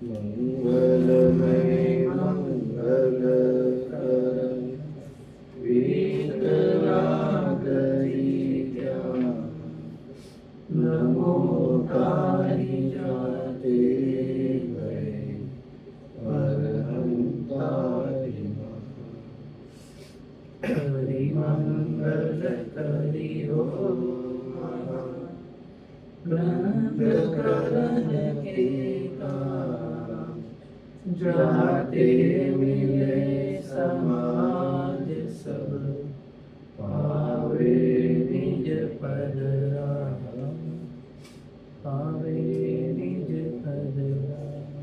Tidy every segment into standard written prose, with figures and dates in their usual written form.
मंगलमय मंगलकर वीतरागरी नमो ताहि जाते गए अरहंताहि हरि मंगल करि हो ग्रंथ करण के काम जाते मिले समाज सब पावे निज पद राम पावे निज पद राम।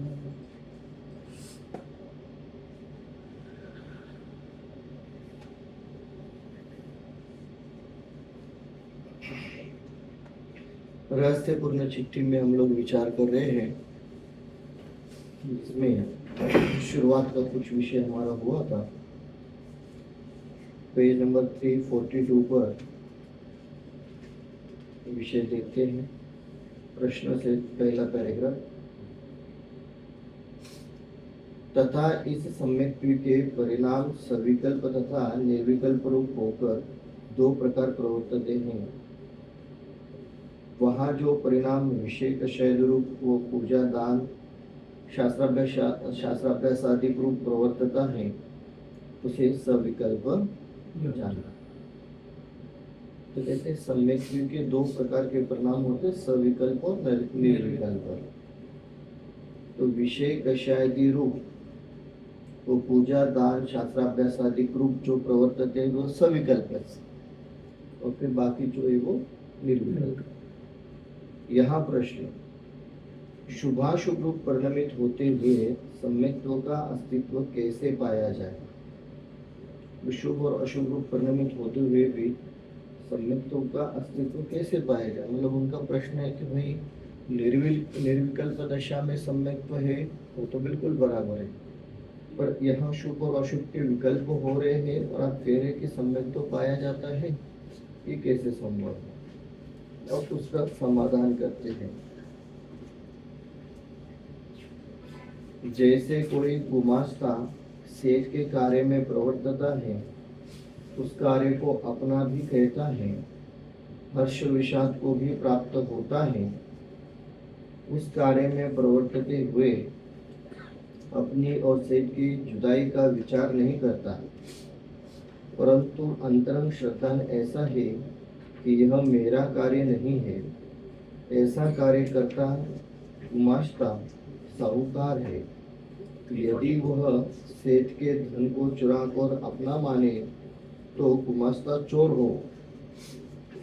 रहस्यपूर्ण चिट्ठी में हम लोग विचार कर रहे हैं। इसमें शुरुआत का कुछ विषय हमारा हुआ था। पेज नंबर 342 पर विषय देखते हैं। प्रश्न से पहला पैराग्राफ। तथा इस सम्यक्त्व के परिणाम सविकल्प तथा निर्विकल्प रूप होकर दो प्रकार प्रवर्तते हैं। वहाँ जो परिणाम विषय शैल रूप वो पूजा दान शास्त्राभ्यासादि रूप प्रवर्तता है उसे सविकल्प जाना। तो कहते हैं सम्यक्त्व के दो प्रकार के परिणाम होते, सविकल्प और निर्विकल्प। तो विषय कषायदि रूप वो पूजा दान शास्त्राभ्यासादि रूप जो प्रवर्तते हैं वो सविकल्प है, और फिर बाकी जो है वो निर्विकल्प। यहाँ प्रश्न, शुभाशुभ रूप परिणमित होते हुए सम्यक्त्व का अस्तित्व कैसे पाया जाए? शुभ और अशुभ रूप परिणमित होते हुए भी सम्यक्त्व का अस्तित्व कैसे पाया जाए? मतलब उनका प्रश्न है कि भाई निर्विकल्प दशा में सम्यक्त्व है वो तो बिल्कुल बराबर है, पर यहाँ शुभ और अशुभ के विकल्प हो रहे हैं और आप कह रहे कि सम्यक्त्व पाया जाता है, ये कैसे संभव है? और उसका समाधान करते हैं। जैसे कोई गुमास्ता सेठ के कार्य में प्रवर्तता है, उस कार्य को अपना भी कहता है, हर्ष विषाद को भी प्राप्त होता है, उस कार्य में प्रवर्तते हुए अपनी और सेठ की जुदाई का विचार नहीं करता, परंतु अंतरंग श्रद्धा ऐसा है कि यह मेरा कार्य नहीं है, ऐसा कार्य करता गुमास्ता साहूकार है। यदि वह सेठ के धन को चुरा कर अपना माने तो गुमास्ता चोर हो।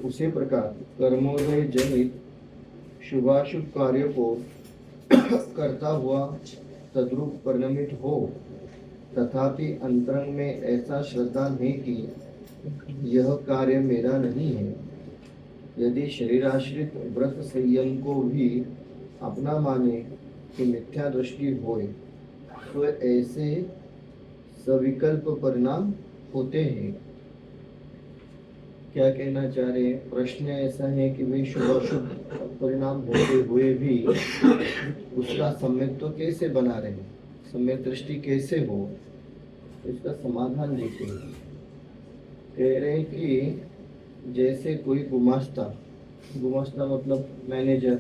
उसी प्रकार कर्मोदय जनित शुभाशुभ कार्य को करता हुआ तद्रूप परिणमित हो, तथापि अंतरंग में ऐसा श्रद्धा नहीं कि यह कार्य मेरा नहीं है। यदि शरीराश्रित व्रत संयम को भी अपना माने कि मिथ्या दृष्टि होए, तो ऐसे सविकल्प परिणाम होते हैं। क्या कहना चाह रहे हैं? प्रश्न ऐसा है कि भाई शुभ अशुभ परिणाम होते हुए भी उसका सम्यक्त्व कैसे बना रहे, सम्यक दृष्टि कैसे हो, इसका समाधान देते हैं। कह रहे हैं कि जैसे कोई गुमास्ता मतलब मैनेजर,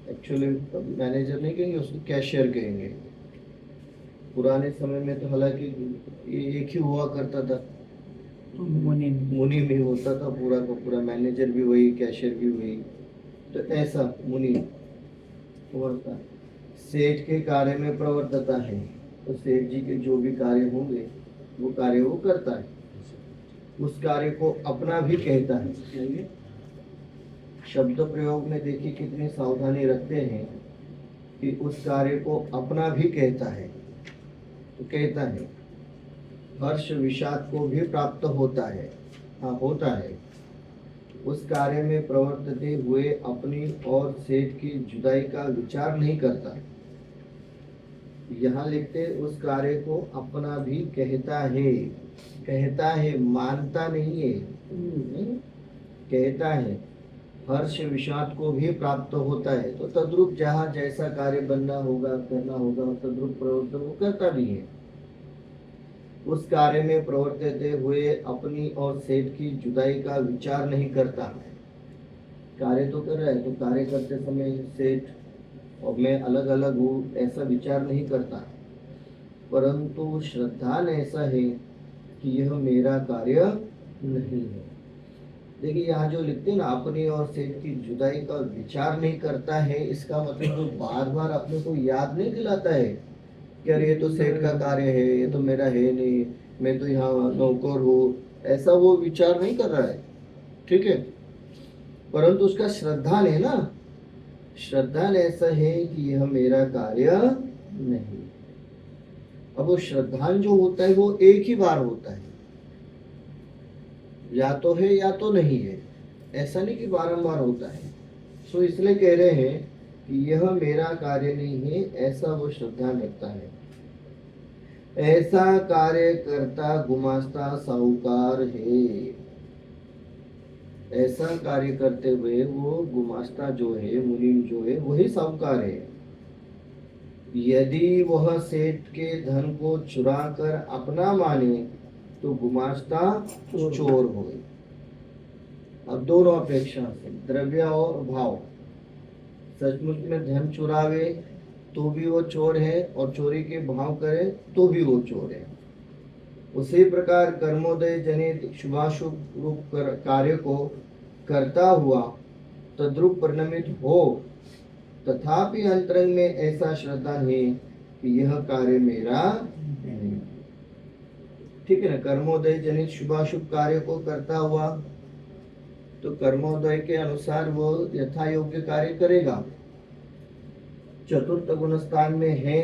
एक्चुअली मैनेजर नहीं कहेंगे, उसको कैशियर कहेंगे। पुराने समय में तो हालांकि एक ही हुआ करता था, मुनि में होता था पूरा का पूरा, मैनेजर भी वही कैशियर भी वही। तो ऐसा मुनि होता, सेठ के कार्य में प्रवर्तता है, तो सेठ जी के जो भी कार्य होंगे वो कार्य वो करता है, उस कार्य को अपना भी कहता है। शब्द प्रयोग में देखिए कितनी सावधानी रखते हैं कि उस कार्य को अपना भी कहता है। तो कहता है हर्ष विषाद को भी प्राप्त होता है, हाँ होता है। उस कार्य में प्रवर्तते हुए अपनी और सेठ की जुदाई का विचार नहीं करता। यहाँ लिखते उस कार्य को अपना भी कहता है, मानता नहीं है, कहता है। हर्ष विषाद को भी प्राप्त होता है। तो तद्रूप जहाँ जैसा कार्य बनना होगा, करना होगा, तद्रूप प्रवर्तन वो करता भी है। उस कार्य में प्रवर्तते हुए अपनी और सेठ की जुदाई का विचार नहीं करता। कार्य तो कर रहा है, तो कार्य करते समय सेठ और मैं अलग अलग हूँ ऐसा विचार नहीं करता। परंतु श्रद्धान ऐसा है कि यह मेरा कार्य नहीं है। देखिए यहाँ जो लिखते हैं ना, अपनी और सेठ की जुदाई का विचार नहीं करता है, इसका मतलब वो बार बार अपने को याद नहीं दिलाता है कि अरे ये तो सेठ का कार्य है, ये तो मेरा है नहीं, मैं तो यहाँ नौकर हूँ, ऐसा वो विचार नहीं कर रहा है। ठीक है, परंतु उसका श्रद्धान है ना, श्रद्धान ऐसा है कि यह मेरा कार्य नहीं। अब वो श्रद्धान जो होता है वो एक ही बार होता है, या तो है या तो नहीं है, ऐसा नहीं कि बारंबार होता है। सो इसलिए कह रहे हैं कि यह मेरा कार्य नहीं है, ऐसा वो श्रद्धा रखता है। ऐसा कार्य करता गुमास्ता साहूकार है। ऐसा कार्य करते हुए वो गुमास्ता जो है, मुनीम जो है, वही साहूकार है। यदि वह सेठ के धन को चुरा कर अपना माने तो गुमास्ता चोर हो। अब दोनों अपेक्षा से, द्रव्य और भाव। सचमुच में धन चुरावे तो भी वो चोर है, और चोरी के भाव करे तो भी वो चोर है। उसी प्रकार कर्मोदय जनित शुभाशुभ रूप कार्य को करता हुआ तद्रूप परिणमित हो, तथापि अंतरंग में ऐसा श्रद्धा है कि यह कार्य मेरा नहीं। ठीक है ना, कर्मोदय जनित शुभाशुभ कार्य को करता हुआ तो कर्मोदय के अनुसार वो यथा योग्य कार्य करेगा। चतुर्थ गुण स्थान में है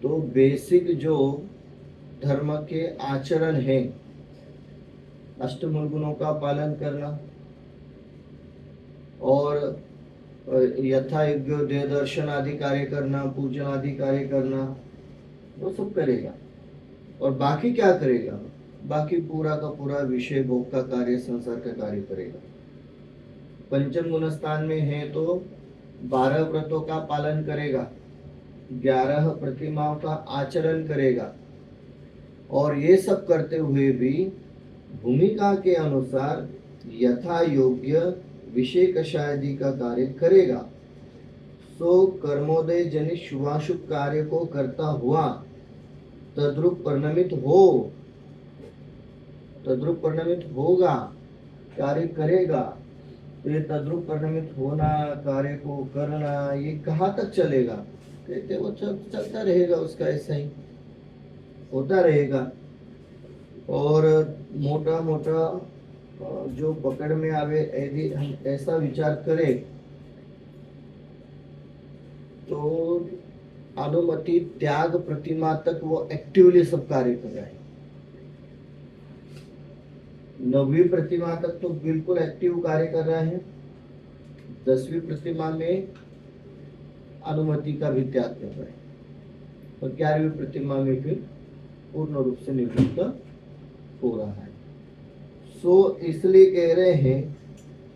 तो बेसिक जो धर्म के आचरण है, अष्टमूल गुणों का पालन करना और यथा योग्य देह दर्शन आदि कार्य करना, पूजन आदि कार्य करना, वो सब करेगा। और बाकी क्या करेगा? बाकी पूरा का पूरा विषय भोग का कार्य, संसार का कार्य करेगा। पंचम गुण स्थान में है तो 12 व्रतों का पालन करेगा, 11 प्रतिमाओं का आचरण करेगा, और ये सब करते हुए भी भूमिका के अनुसार यथा योग्य विषय कषायदि का कार्य करेगा। सो कर्मोदय जनित शुभाशुभ कार्य को करता हुआ तद्रूप परिणमित हो, तद्रूप परिणमित होगा, कार्य करेगा। तो ये तद्रूप परिणमित होना, कार्य को करना, ये कहाँ तक चलेगा? कहते वो चलता रहेगा, उसका ऐसा ही होता रहेगा। और मोटा मोटा जो पकड़ में आवे, यदि हम ऐसा विचार करें तो अनुमति त्याग प्रतिमा तक वो एक्टिवली सब कार्य कर रहा है। 9वीं प्रतिमा तक तो बिल्कुल एक्टिव कार्य कर रहा है, 10वीं प्रतिमा में अनुमति का भी त्याग कर रहा है, और 11वीं प्रतिमा में फिर पूर्ण रूप से निवृत्त हो रहा है। सो इसलिए कह रहे हैं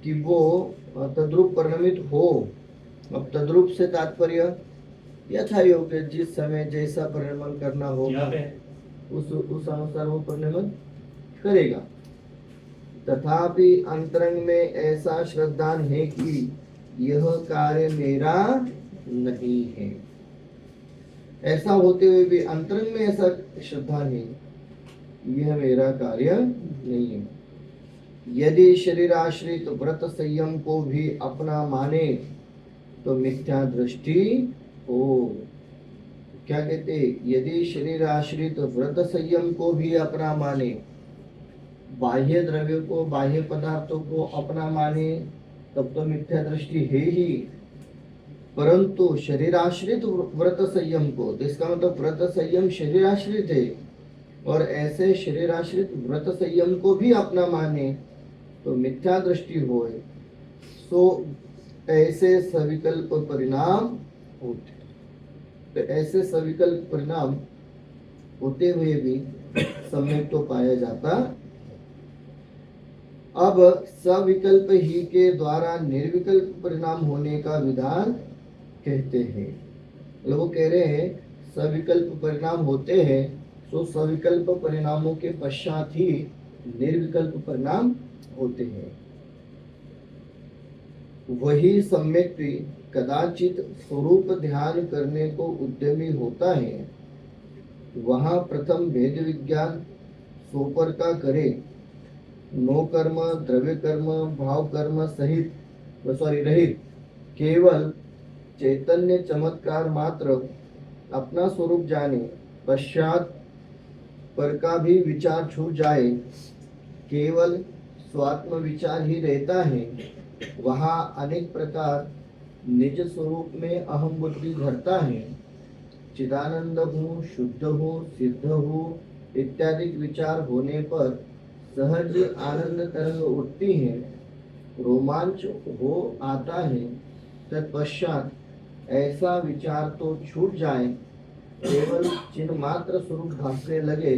कि वो तद्रूप परिणमित हो। अब तद्रूप से तात्पर्य यथा योग्य, जिस समय जैसा परिणमन करना होगा उस अनुसार वो परिणमन करेगा। तथापि अंतरंग में ऐसा श्रद्धान है कि यह कार्य मेरा नहीं है। ऐसा होते हुए भी अंतरंग में ऐसा श्रद्धान है, यह मेरा कार्य नहीं है। यदि शरीर आश्रित व्रत संयम को भी अपना माने तो मिथ्या दृष्टि हो। क्या कहते? यदि शरीर आश्रित व्रत संयम को भी अपना माने, बाह्य द्रव्य को, बाह्य पदार्थों को अपना माने, तब तो मिथ्या दृष्टि है ही। परंतु शरीर आश्रित व्रत संयम को, तो इसका मतलब व्रत संयम शरीर आश्रित है, और ऐसे शरीर आश्रित व्रत संयम को भी अपना माने तो मिथ्या दृष्टि होए, सो ऐसे सविकल्प परिणाम होते। तो ऐसे सविकल्प परिणाम होते हुए भी सम्यक तो पाया जाता। अब सविकल्प ही के द्वारा निर्विकल्प परिणाम होने का विधान कहते हैं। मतलब वो कह रहे हैं सविकल्प परिणाम होते हैं तो सविकल्प परिणामों के पश्चात ही निर्विकल्प परिणाम होते हैं। वही सम्यक कदाचित स्वरूप ध्यान करने को उद्यमी होता है, वहां प्रथम भेद विज्ञान सोपर का करे, नो कर्म द्रव्य कर्म भाव कर्म रहित केवल चैतन्य चमत्कार मात्र अपना स्वरूप जाने, पश्चात पर का भी विचार छूट जाए, केवल स्वात्म विचार ही रहता है, वहाँ अनेक प्रकार निज स्वरूप में अहम बुद्धि धरता है, चिदानंद हूँ, शुद्ध हूँ, सिद्ध हूँ इत्यादि विचार होने पर सहज आनंद तरंग उठती है, रोमांच हो आता है, तत्पश्चात ऐसा विचार तो छूट जाए, केवल चिन्ह मात्र स्वरूप भासने लगे,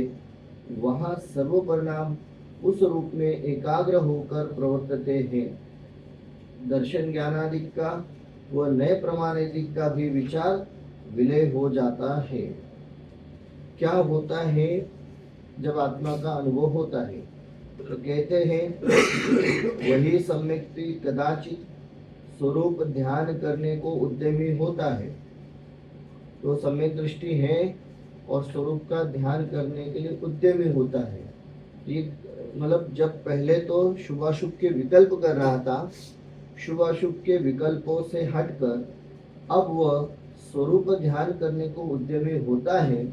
वहाँ सर्व परिणाम उस रूप में एकाग्र होकर प्रवर्तते हैं। दर्शन ज्ञानादिक का व नए प्रमाणादिक का भी विचार विलय हो जाता है। क्या होता है जब आत्मा का अनुभव होता है? तो कहते हैं वही सम्यक कदाचित स्वरूप ध्यान करने को उद्यमी होता है। तो सम्यक दृष्टि है और स्वरूप का ध्यान करने के लिए उद्यमी होता है। ये मतलब जब पहले तो शुभाशुभ के विकल्प कर रहा था, शुभाशुभ के विकल्पों से हटकर अब वह स्वरूप ध्यान करने को उद्यमी होता है,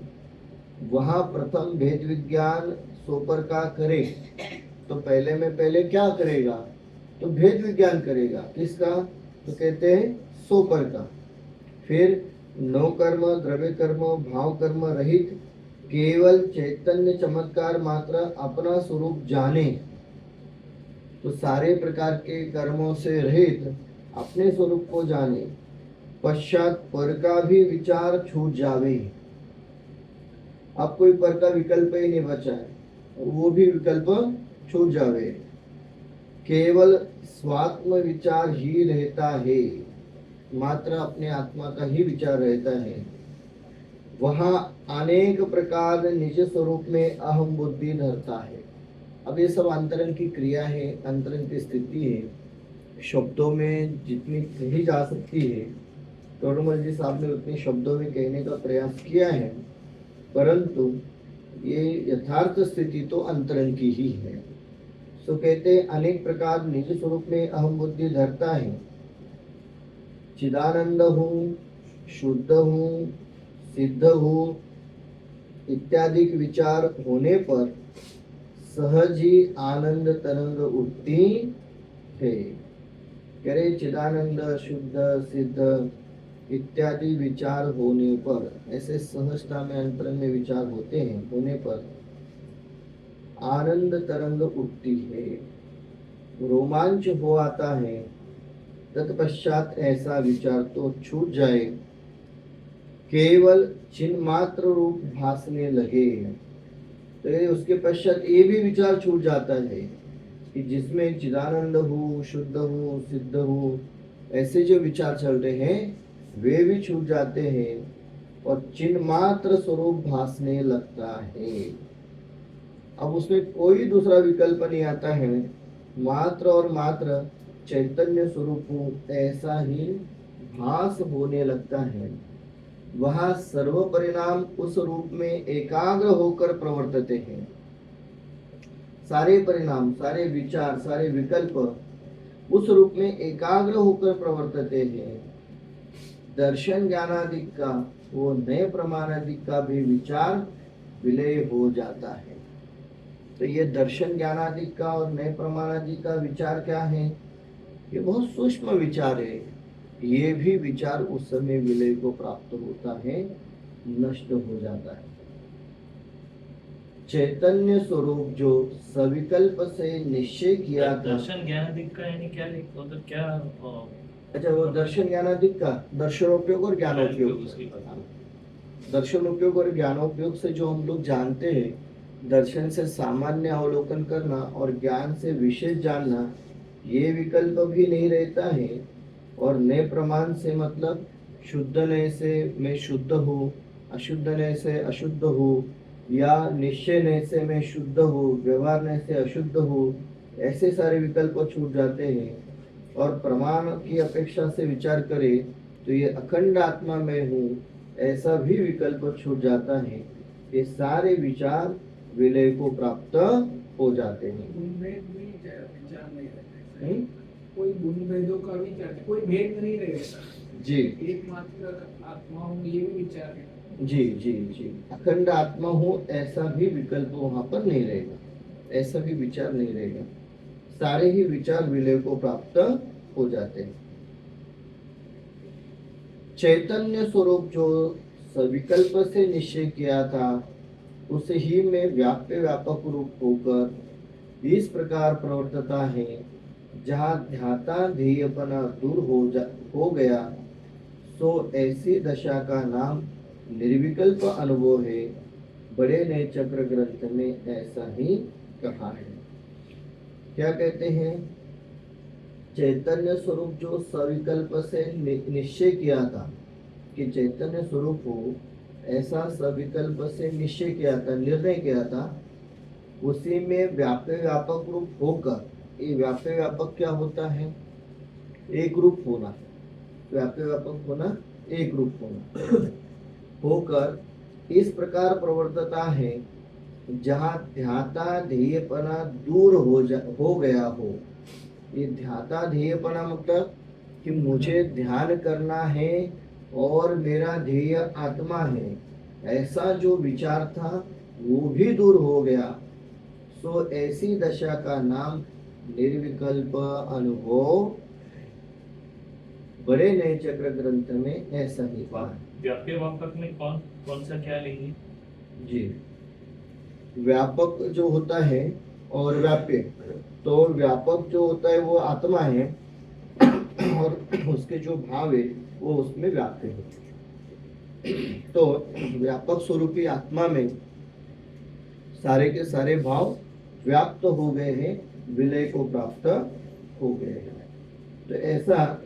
वहाँ प्रथम भेद विज्ञान सोपर का करे। तो पहले में पहले क्या करेगा? तो भेद विज्ञान करेगा। किसका? तो कहते हैं सोपर का। फिर नो कर्म द्रव्य कर्म भाव कर्म रहित केवल चैतन्य चमत्कार मात्र अपना स्वरूप जाने, तो सारे प्रकार के कर्मों से रहित अपने स्वरूप को जाने, पश्चात पर का भी विचार छूट जावे। अब कोई पर का विकल्प ही नहीं बचा है, वो भी विकल्प छूट जावे, केवल स्वात्म विचार ही रहता है, मात्र अपने आत्मा का ही विचार रहता है। वहाँ अनेक प्रकार निज स्वरूप में अहम बुद्धि धरता है। अब ये सब अंतरंग की क्रिया है, अंतरंग की स्थिति है। शब्दों में जितनी कही जा सकती है, टोडरमल जी साहब ने उतने शब्दों में कहने का प्रयास किया है, परंतु ये यथार्थ स्थिति तो अंतरंग की ही है। सो कहते अनेक प्रकार निज स्वरूप में अहम बुद्धि धरता है, चिदानंद हूँ, शुद्ध हूँ, सिद्ध हूँ इत्यादि विचार होने पर सहज ही आनंद तरंग उठती है। करे चिदानंद शुद्ध सिद्ध इत्यादि विचार होने पर, ऐसे सहजता में अंतरंग में विचार होते हैं, होने पर आनंद तरंग उठती है, रोमांच हो आता है, तत्पश्चात ऐसा विचार तो छूट जाए, केवल चिन्ह मात्र रूप भासने लगे। तो उसके पश्चात ये भी विचार छूट जाता है कि जिसमें चिदानंद हो, शुद्ध हो, सिद्ध हो, ऐसे जो विचार चल रहे हैं वे भी छूट जाते हैं और चिन्ह मात्र स्वरूप भासने लगता है। अब उसमें कोई दूसरा विकल्प नहीं आता है, मात्र और मात्र चैतन्य स्वरूप ऐसा ही भास होने लगता है। वह सर्व परिणाम उस रूप में एकाग्र होकर प्रवर्तते हैं। सारे परिणाम, सारे विचार, सारे विकल्प उस रूप में एकाग्र होकर प्रवर्तते हैं। दर्शन ज्ञानादिक का वो नए प्रमाणादिक का भी विचार विलय हो जाता है। तो ये दर्शन ज्ञानादिक का और नए प्रमाणादिक का विचार क्या है? ये बहुत सूक्ष्म विचार है। ये भी विचार उस समय विलय को प्राप्त होता है, नष्ट हो जाता है। चैतन्य स्वरूप जो सविकल्प से निश्चय किया था। दर्शन ज्ञानादिक का यानी क्या? मतलब क्या? अच्छा, वो दर्शन ज्ञानादिक का दर्शनोपयोग और ज्ञानोपयोग, दर्शनोपयोग और ज्ञानोपयोग से जो हम लोग जानते हैं दर्शन से सामान्य अवलोकन करना और ज्ञान से विशेष जानना, ये विकल्प भी नहीं रहता है। और नए प्रमाण से मतलब शुद्ध नए से मैं शुद्ध हूँ, अशुद्ध नए से अशुद्ध हूँ, या निश्चय नए से मैं शुद्ध हूँ, व्यवहार नए से अशुद्ध हूँ, ऐसे सारे विकल्प छूट जाते हैं। और प्रमाण की अपेक्षा से विचार करें तो ये अखंड आत्मा में हूँ, ऐसा भी विकल्प छूट जाता है। ये सारे विचार विलय को प्राप्त हो जाते हैं। गुणभेद भी विचार नहीं रहता है। हम्म? कोई गुणभेदों का विचार, कोई भेद नहीं रहेगा। जी एकमात्र आत्मा हूँ, ये भी विचार है। जी जी जी, अखंड आत्मा हूँ ऐसा भी विकल्प वहां पर नहीं रहेगा, ऐसा भी विचार नहीं रहेगा। सारे ही विचार विलय को प्राप्त हो जाते हैं। चैतन्य स्वरूप जो सविकल्प से निश्चय किया था, उसे ही में व्याप्य व्यापक रूप होकर इस प्रकार प्रवर्तता है। जहाँ ध्याता ध्येयपना दूर हो गया, सो ऐसी दशा का नाम निर्विकल्प अनुभव है। बड़े नए चक्र ग्रंथ में ऐसा ही कहा है। क्या कहते हैं? चैतन्य स्वरूप जो सविकल्प से निश्चय किया था कि चैतन्य स्वरूप हो, ऐसा सविकल्प से निश्चय किया था, निर्णय किया था, उसी में व्याप्य व्यापक रूप होकर, ये व्याप्य व्यापक क्या होता है? एक रूप होना। व्याप्य व्यापक होना, एक रूप होना होकर इस प्रकार प्रवर्तता है, जहाँ ध्याता ध्येयपना दूर हो गया हो। ये ध्याता ध्येयपना मतलब कि मुझे ध्यान करना है और मेरा ध्येय आत्मा है, ऐसा जो विचार था वो भी दूर हो गया। सो ऐसी दशा का नाम निर्विकल्प अनुभव। बड़े नए चक्र ग्रंथ में ऐसा ही कहा है। व्याप्य व्यापक में कौन कौन सा क्या लेंगे? जी, व्यापक जो होता है और व्याप्य, तो व्यापक जो होता है वो आत्मा है और उसके जो भाव है वो उसमें व्याप्य है। तो व्यापक स्वरूपी आत्मा में सारे के सारे भाव व्याप्त हो गए हैं, विलय को प्राप्त हो गए हैं। तो ऐसा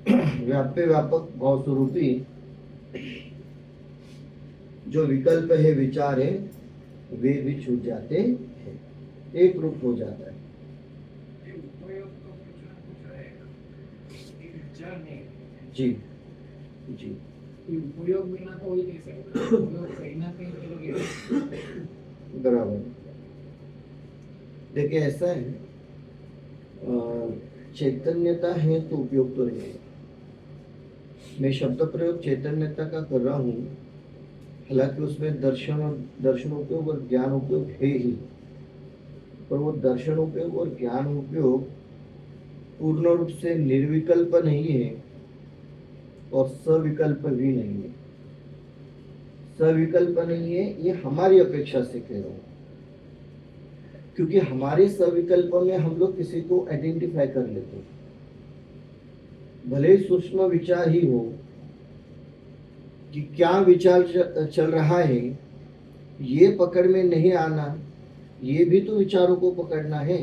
व्याप्य व्यापक भाव स्वरूपी जो विकल्प है, विचार है, वे भी छूट जाते हैं, एक रूप हो जाता है। ये उपयोग तो कुछ ना कुछ रहेगा, ये विचार नहीं है। जी जी, ये उपयोग बिना तो हो ही नहीं सकता। उपयोग कहीं ना कहीं करोगे। बराबर। देखिए ऐसा है, चैतन्यता है तो उपयोग तो रहेगा। मैं शब्द प्रयोग चैतन्यता का कर रहा हूँ, हालांकि उसमें दर्शन उपयोग और ज्ञान उपयोग है ही, पर वो दर्शन उपयोग और ज्ञान उपयोग पूर्ण रूप से निर्विकल्प नहीं है और सविकल्प भी नहीं है। सविकल्प नहीं है, ये हमारी अपेक्षा से कह रहा हूँ, क्योंकि हमारे सविकल्प में हम लोग किसी को आइडेंटिफाई कर लेते हैं, भले सूक्ष्म विचार ही हो कि क्या विचार चल रहा है, ये पकड़ में नहीं आना, ये भी तो विचारों को पकड़ना है।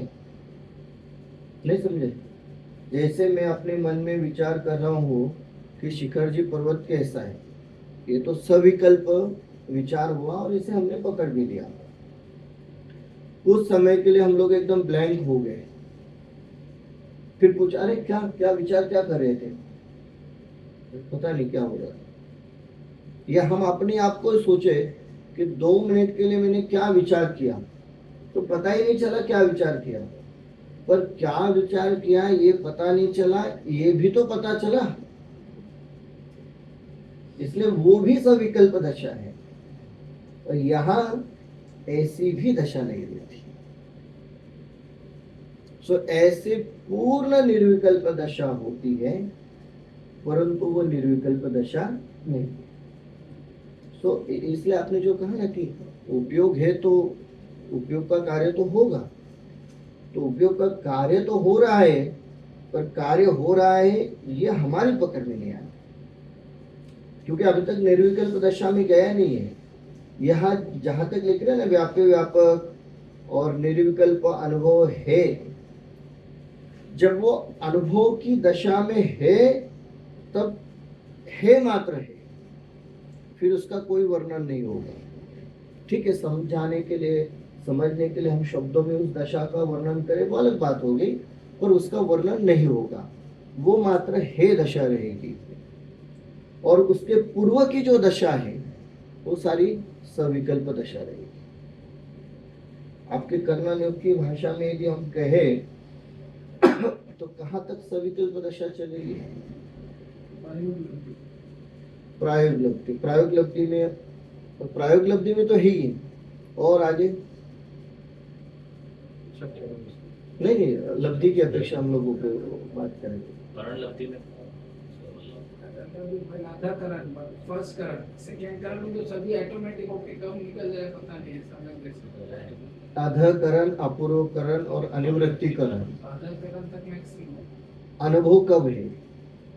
नहीं समझे? जैसे मैं अपने मन में विचार कर रहा हूँ कि शिखर जी पर्वत कैसा है, ये तो सविकल्प विचार हुआ और इसे हमने पकड़ भी लिया। कुछ समय के लिए हम लोग एकदम ब्लैंक हो गए, फिर पूछा अरे क्या क्या विचार क्या कर रहे थे, पता नहीं क्या हो रहा था। या हम अपने आप को सोचे कि 2 मिनट के लिए मैंने क्या विचार किया, तो पता ही नहीं चला क्या विचार किया, पर क्या विचार किया ये पता नहीं चला, ये भी तो पता चला। इसलिए वो भी सविकल्प दशा है, और यहाँ ऐसी भी दशा नहीं रहती। सो ऐसे पूर्ण निर्विकल्प दशा होती है, परंतु वो निर्विकल्प दशा नहीं। सो इसलिए आपने जो कहा ना कि उपयोग है तो उपयोग का कार्य तो होगा, तो उपयोग का कार्य तो हो रहा है, पर कार्य हो रहा है ये हमारी पकड़ में नहीं आया, क्योंकि अभी तक निर्विकल्प दशा में गया नहीं है। यहाँ जहां तक लिख रहे हैं ना व्याप्य व्यापक और निर्विकल्प अनुभव है, जब वो अनुभव की दशा में है तब है मात्र है, फिर उसका कोई वर्णन नहीं होगा। ठीक है, समझाने के लिए समझने के लिए हम शब्दों में उस दशा का वर्णन करें वो अलग बात होगी, पर उसका वर्णन नहीं होगा, वो मात्र है दशा रहेगी। और उसके पूर्व की जो दशा है वो सारी सविकल्प दशा रहेगी। आपके कर्णानुयोग की भाषा में यदि हम कहें तो कहाँ तक सविकल्प दशा चलेगी? प्रायोगलब्धि। प्रायोगलब्धि में तो है ही, और आगे नहीं, लब्धि की अपेक्षा हम लोगों को बात करेंगे। करण लब्धि में आधा करण, फर्स्ट करण, सेकंड करण में तो सभी ऑटोमेटिक होके कब निकल जाए पता नहीं है, समझ कैसे। आधाकरण, अपूर्वकरण और अनिवृत्तिकरण, आधा करण तक मैक्सिमम अनुभव कब है?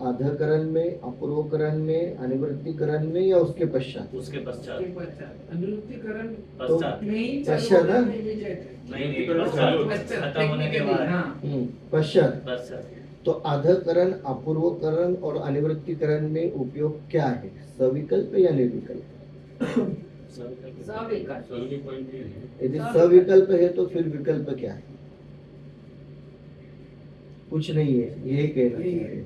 आधाकरण में, अपूर्वकरण में, अनिवृत्तिकरण में या उसके पश्चात? उसके पश्चात। अनुवृत्तिकरण पश्चात नहीं पश्चात है? नहीं पश्चात खत्म होने के बाद। पश्चात। पश्चात तो आधाकरण, अपूर्वकरण और अनिवृत्तिकरण में उपयोग क्या है? सविकल्प या निर्विकल्प? यदि सविकल्प है तो फिर विकल्प क्या है? कुछ नहीं है, यही कहना चाहिए।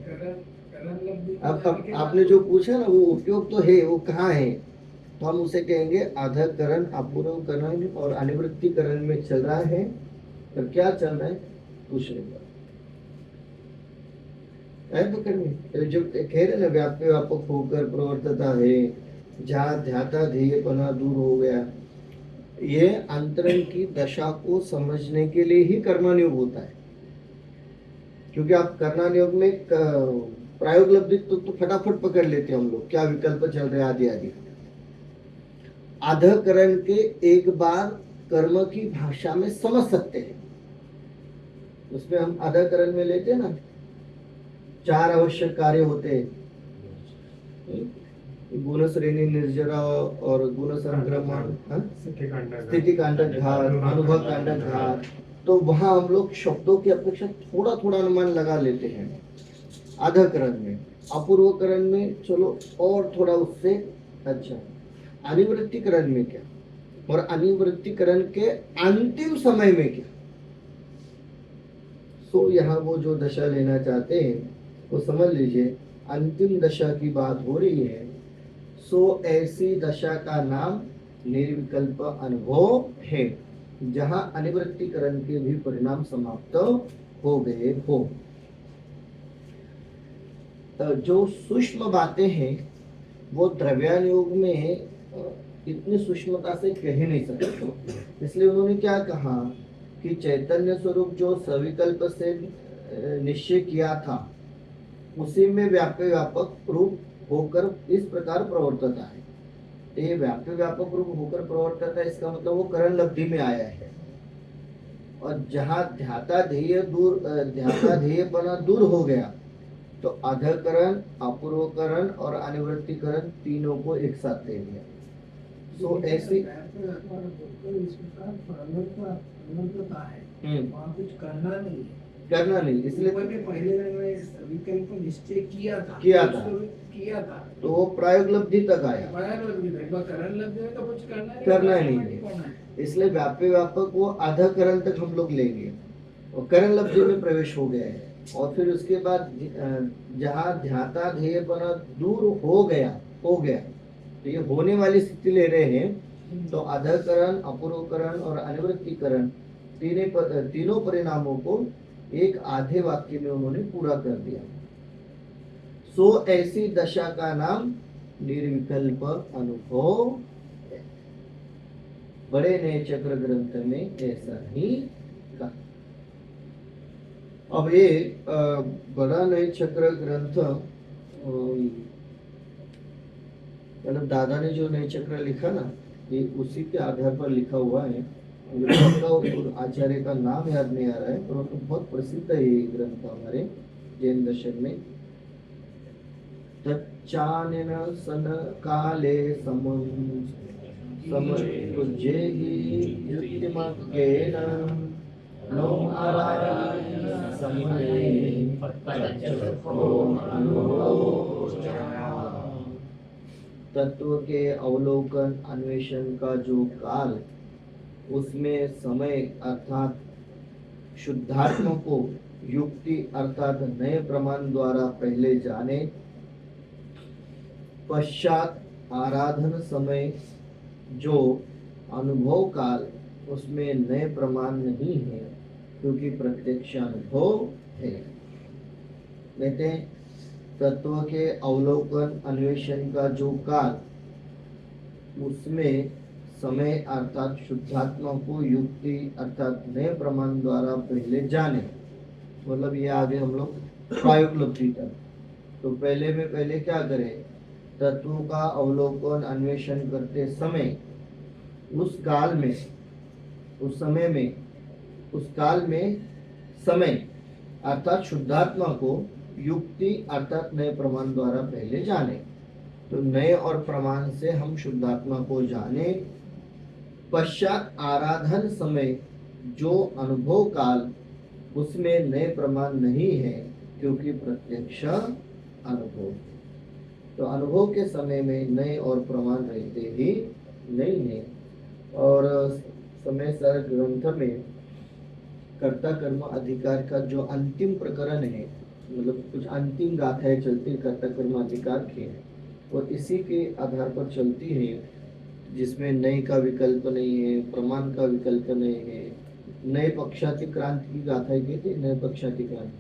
अब आपने जो पूछा ना वो उपयोग तो है, वो कहाँ है? तो हम उसे कहेंगे आधाकरण, अपूर्वकरण और अनिवृत्तिकरण में चल रहा है। तो क्या चल रहा है? कुछ नहीं। पकड़ में जो कह रहे ना व्याप्य व्यापक होकर प्रवर्तता है, जहाँ ध्याता ध्येयपना दूर हो गया, ये अंतरंग की दशा को समझने के लिए ही कर्मानुयोग होता है। क्योंकि आप कर्णानुयोग में प्रायोगलब्धि तो फटाफट पकड़ लेते हैं हम लोग, क्या विकल्प चल रहे आदि आदि। आधाकरण के एक बार कर्म की भाषा में समझ सकते हैं, उसमें हम आधाकरण में लेते हैं ना 4 आवश्यक कार्य होते हैं, गुण श्रेणी, निर्जरा और गुण संक्रमण, स्थिति कांडक घात, अनुभव कांडक घात। तो वहां हम लोग शब्दों की अपेक्षा थोड़ा थोड़ा अनुमान लगा लेते हैं आधाकरण में। अपूर्वकरण में चलो और थोड़ा उससे अच्छा। अनिवृत्तिकरण में क्या, और अनिवृत्तिकरण के अंतिम समय में क्या? सो यहाँ वो जो दशा लेना चाहते हैं वो समझ लीजिए, अंतिम दशा की बात हो रही है। सो ऐसी दशा का नाम निर्विकल्प अनुभव है, जहां अनिवृत्तिकरण के भी परिणाम समाप्त हो गए हो। जो सूक्ष्म बातें हैं वो द्रव्यानुयोग में इतनी सूक्ष्मता से कह नहीं सकते, इसलिए उन्होंने क्या कहा कि चैतन्य स्वरूप जो सविकल्प से निश्चय किया था उसी में व्याप्य व्यापक रूप होकर इस प्रकार प्रवर्तता है। ये व्याप्य व्यापक रूप होकर प्रवर्तता है, इसका मतलब वो करण लब्धि में आया है। और जहाँ ध्याता ध्येयपना दूर हो गया तो आधाकरण, अपूर्वकरण और अनिवृत्तिकरण तीनों को एक साथ ले लिया। तो ऐसी कुछ करना नहीं, इसलिए पहले विकल्प निश्चय किया था तो वो प्रायोगलब्धि तक आया, करण लब्धि तो कुछ करना ही नहीं। इसलिए व्याप्य व्यापक वो आधाकरण तक हम लोग लेंगे और करण लब्धि में प्रवेश हो गया है। और फिर उसके बाद जहाँ ध्याता ध्येयपना दूर हो गया तो ये होने वाली स्थिति ले रहे हैं। तो आधाकरण, अपूर्वकरण और अनिवृत्तिकरण तीनों परिणामों को एक आधे वाक्य में उन्होंने पूरा कर दिया। सो ऐसी दशा का नाम निर्विकल्प अनुभव है। बड़े नए चक्र ग्रंथ में ऐसा ही कहा। अब ये बड़ा नए चक्र ग्रंथ मतलब दादा ने जो नए चक्र लिखा ना, ये उसी के आधार पर लिखा हुआ है। आचार्य का नाम याद नहीं आ रहा है, परंतु तो बहुत प्रसिद्ध है ये ग्रंथ हमारे जैन दर्शन में। तच्चानन सन काले समतुल्येहि युक्तिमज्ञेन नो नारायण समये तत्व के अवलोकन अन्वेषण का जो काल, उसमें समय अर्थात शुद्धात्मा को युक्ति अर्थात नए प्रमाण द्वारा पहले जाने, पश्चात आराधन समय जो अनुभव काल, उसमें नए प्रमाण नहीं है क्योंकि प्रत्यक्ष अनुभव है। कहते हैं तत्व के अवलोकन अन्वेषण का जो काल, उसमें समय अर्थात शुद्धात्मा को युक्ति अर्थात नए प्रमाण द्वारा पहले जाने, मतलब ये आगे हम लोग प्रायोपलब्धि तक। तो पहले क्या करें, तत्वों का अवलोकन अन्वेषण करते समय उस काल में समय अर्थात शुद्धात्मा को युक्ति अर्थात नए प्रमाण द्वारा पहले जाने। तो नए और प्रमाण से हम शुद्धात्मा को जाने, पश्चात आराधन समय जो अनुभव काल, उसमें नए प्रमाण नहीं है क्योंकि प्रत्यक्ष अनुभव। तो अनुभव के समय में नए और प्रमाण रहते ही नहीं है। और समय सार ग्रंथ में कर्ता कर्म अधिकार का जो अंतिम प्रकरण है, मतलब कुछ अंतिम गाथाएं चलती है कर्ता कर्म अधिकार की, और इसी के आधार पर चलती है, जिसमें नए का विकल्प नहीं है, प्रमाण का विकल्प नहीं है। नए पक्षातिक्रांत की गाथाएं कहते हैं, नए पक्षातिक्रांत,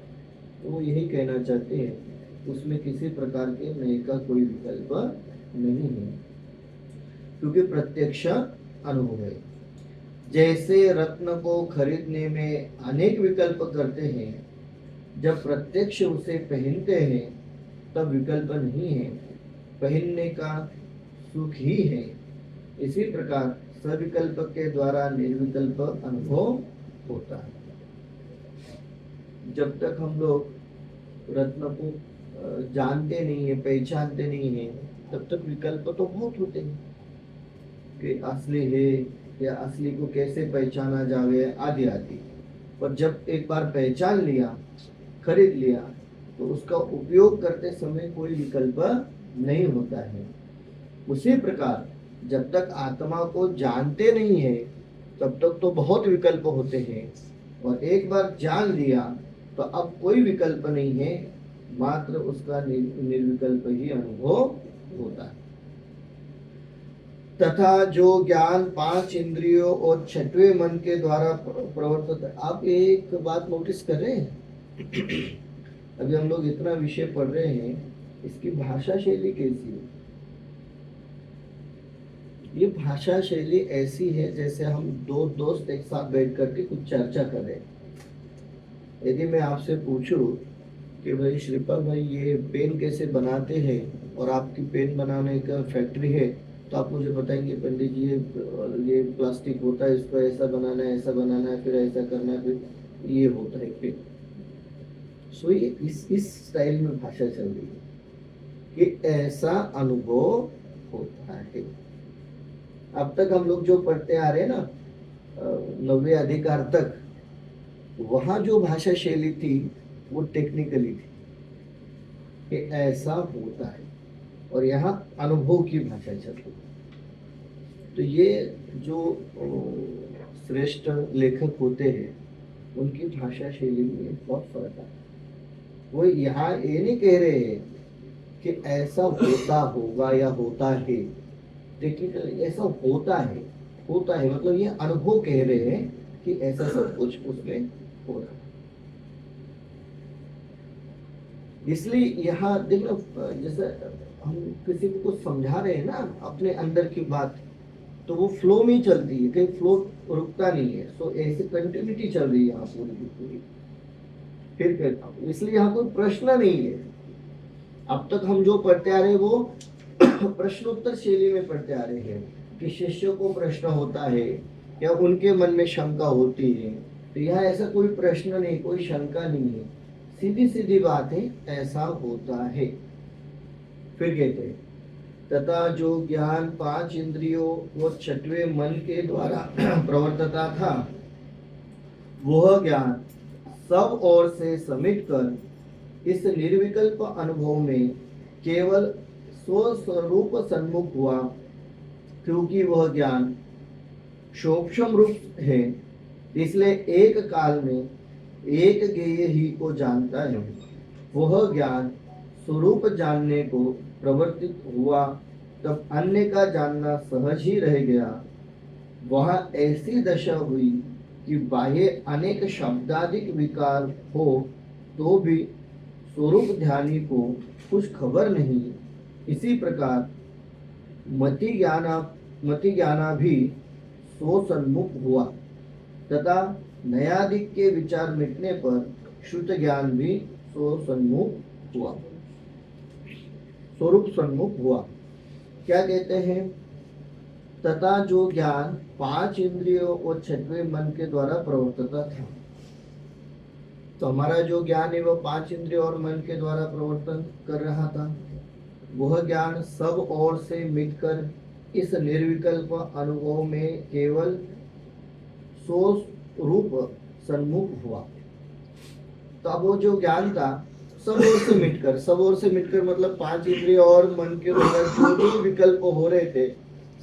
तो वो यही कहना चाहते हैं, उसमें किसी प्रकार के नए का कोई विकल्प नहीं है क्योंकि प्रत्यक्ष अनुभव है। जैसे रत्न को खरीदने में अनेक विकल्प करते हैं, जब प्रत्यक्ष उसे पहनते हैं तब विकल्प नहीं है, पहनने का सुख ही है। इसी प्रकार सविकल्प के द्वारा निर्विकल्प अनुभव होता है। जब तक हम लोग रत्न को जानते नहीं है, पहचानते नहीं है, तब तक विकल्प तो बहुत होते हैं कि असली है या असली को कैसे पहचाना जावे आदि आदि। पर जब एक बार पहचान लिया, खरीद लिया, तो उसका उपयोग करते समय कोई विकल्प नहीं होता है। उसी प्रकार जब तक आत्मा को जानते नहीं है तब तक तो बहुत विकल्प होते हैं, और एक बार जान लिया तो अब कोई विकल्प नहीं है, मात्र उसका निर्विकल्प ही अनुभव होता है। तथा जो ज्ञान 5 इंद्रियों और 6वें मन के द्वारा प्रवर्तित है। आप एक बात नोटिस कर रहे हैं, अभी हम लोग इतना विषय पढ़ रहे हैं, इसकी भाषा शैली कैसी है? ये भाषा शैली ऐसी है जैसे हम दो दोस्त एक साथ बैठ करके कुछ चर्चा कर रहे हैं। यदि मैं आपसे पूछूं कि भाई श्रीपाल भाई ये पेन कैसे बनाते हैं, और आपकी पेन बनाने का फैक्ट्री है, तो आप मुझे बताएंगे पंडित जी ये प्लास्टिक होता है, इसको ऐसा बनाना है, ऐसा बनाना है, फिर ऐसा करना है, फिर ये होता है पेन। सो ये इस स्टाइल में भाषा चल रही है कि ऐसा अनुभव होता है। अब तक हम लोग जो पढ़ते आ रहे हैं ना 9वें अधिकार तक, वहां जो भाषा शैली थी वो टेक्निकली थी कि ऐसा होता है, और यहाँ अनुभव की भाषा चल रही है। तो ये जो श्रेष्ठ लेखक होते हैं उनकी भाषा शैली में बहुत फर्क है। वो यहाँ ये नहीं कह रहे हैं कि ऐसा होता होगा या होता है, टेक्निकली ऐसा होता है मतलब ये अनुभव कह रहे हैं कि ऐसा सब कुछ उसमें हो रहा है। इसलिए यहाँ देखो, जैसे हम किसी को कुछ समझा रहे हैं ना अपने अंदर की बात, तो वो फ्लो में चलती है, कहीं फ्लो रुकता नहीं है। सो ऐसे कंटिन्यूटी चल रही है यहाँ पूरी की पूरी। फिर कहता हूँ, इसलिए यहाँ कोई प्रश्न नहीं है। अब तक हम जो पढ़ते आ रहे हैं वो प्रश्नोत्तर शैली में पढ़ते आ रहे हैं कि शिष्यों को प्रश्न होता है या उनके मन में शंका होती है। तो यहाँ ऐसा कोई प्रश्न नहीं, कोई शंका नहीं है, सीधी सीधी बात है, ऐसा होता है। फिर कहते हैं तथा जो ज्ञान 5 इंद्रियों व छठवें मन के द्वारा प्रवर्तता था, वह ज्ञान सब ओर से समेटकर इस निर्विकल्प अनुभव में केवल स्वस्वरूप सन्मुख हुआ। क्योंकि वह ज्ञान सूक्ष्म रूप है, इसलिए एक काल में एक ज्ञेय ही को जानता है। वह ज्ञान स्वरूप जानने को प्रवर्तित हुआ, तब अन्य का जानना सहज ही रह गया। वहाँ ऐसी दशा हुई कि बाह्य अनेक शब्दादिक विकार हो तो भी स्वरूप ध्यानी को कुछ खबर नहीं। इसी प्रकार मति ज्ञाना भी सो सन्मुख हुआ तथा नयादिक के विचार मिटने पर शुद्ध ज्ञान भी सो सन्मुख हुआ, स्वरूप सन्मुख हुआ। क्या कहते हैं? तथा जो ज्ञान 5 इंद्रियों और छठवें मन के द्वारा प्रवर्तता था। तो हमारा जो ज्ञान है वह 5 इंद्रियों और मन के द्वारा प्रवर्तन कर रहा था। वह ज्ञान सब ओर से मिटकर इस निर्विकल्प अनुभव में केवल स्वरूप सन्मुख हुआ। तो अब वो जो ज्ञान था सब ओर से मिटकर मतलब 5 इंद्रिय और मन के द्वारा जो भी विकल्प हो रहे थे,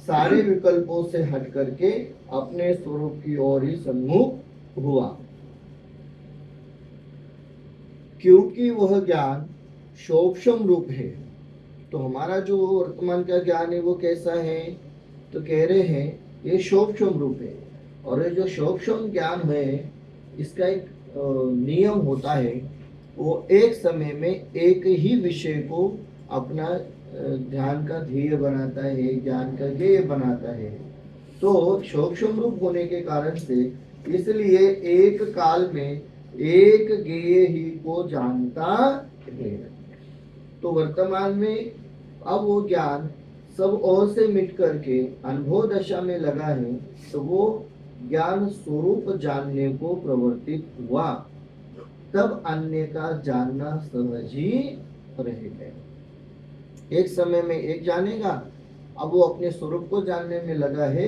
सारे विकल्पों से हट करके अपने स्वरूप की ओर ही सन्मुख हुआ। क्योंकि वह ज्ञान सूक्ष्म रूप है। तो हमारा जो वर्तमान का ज्ञान है वो कैसा है? तो कह रहे हैं ये सूक्ष्म रूप है। और ये जो सूक्ष्म ज्ञान है इसका एक नियम होता है, वो एक समय में एक ही विषय को अपना ध्यान का ध्येय बनाता है, ज्ञान का ज्ञेय बनाता है। तो सूक्ष्म रूप होने के कारण से इसलिए एक काल में एक ज्ञेय ही को जानता है। तो वर्तमान में अब वो ज्ञान सब ओर से मिट करके अनुभव दशा में लगा है, तो वो ज्ञान स्वरूप जानने को प्रवर्तित हुआ, तब अन्य का जानना सहज ही रहेगा। एक समय में एक जानेगा, अब वो अपने स्वरूप को जानने में लगा है,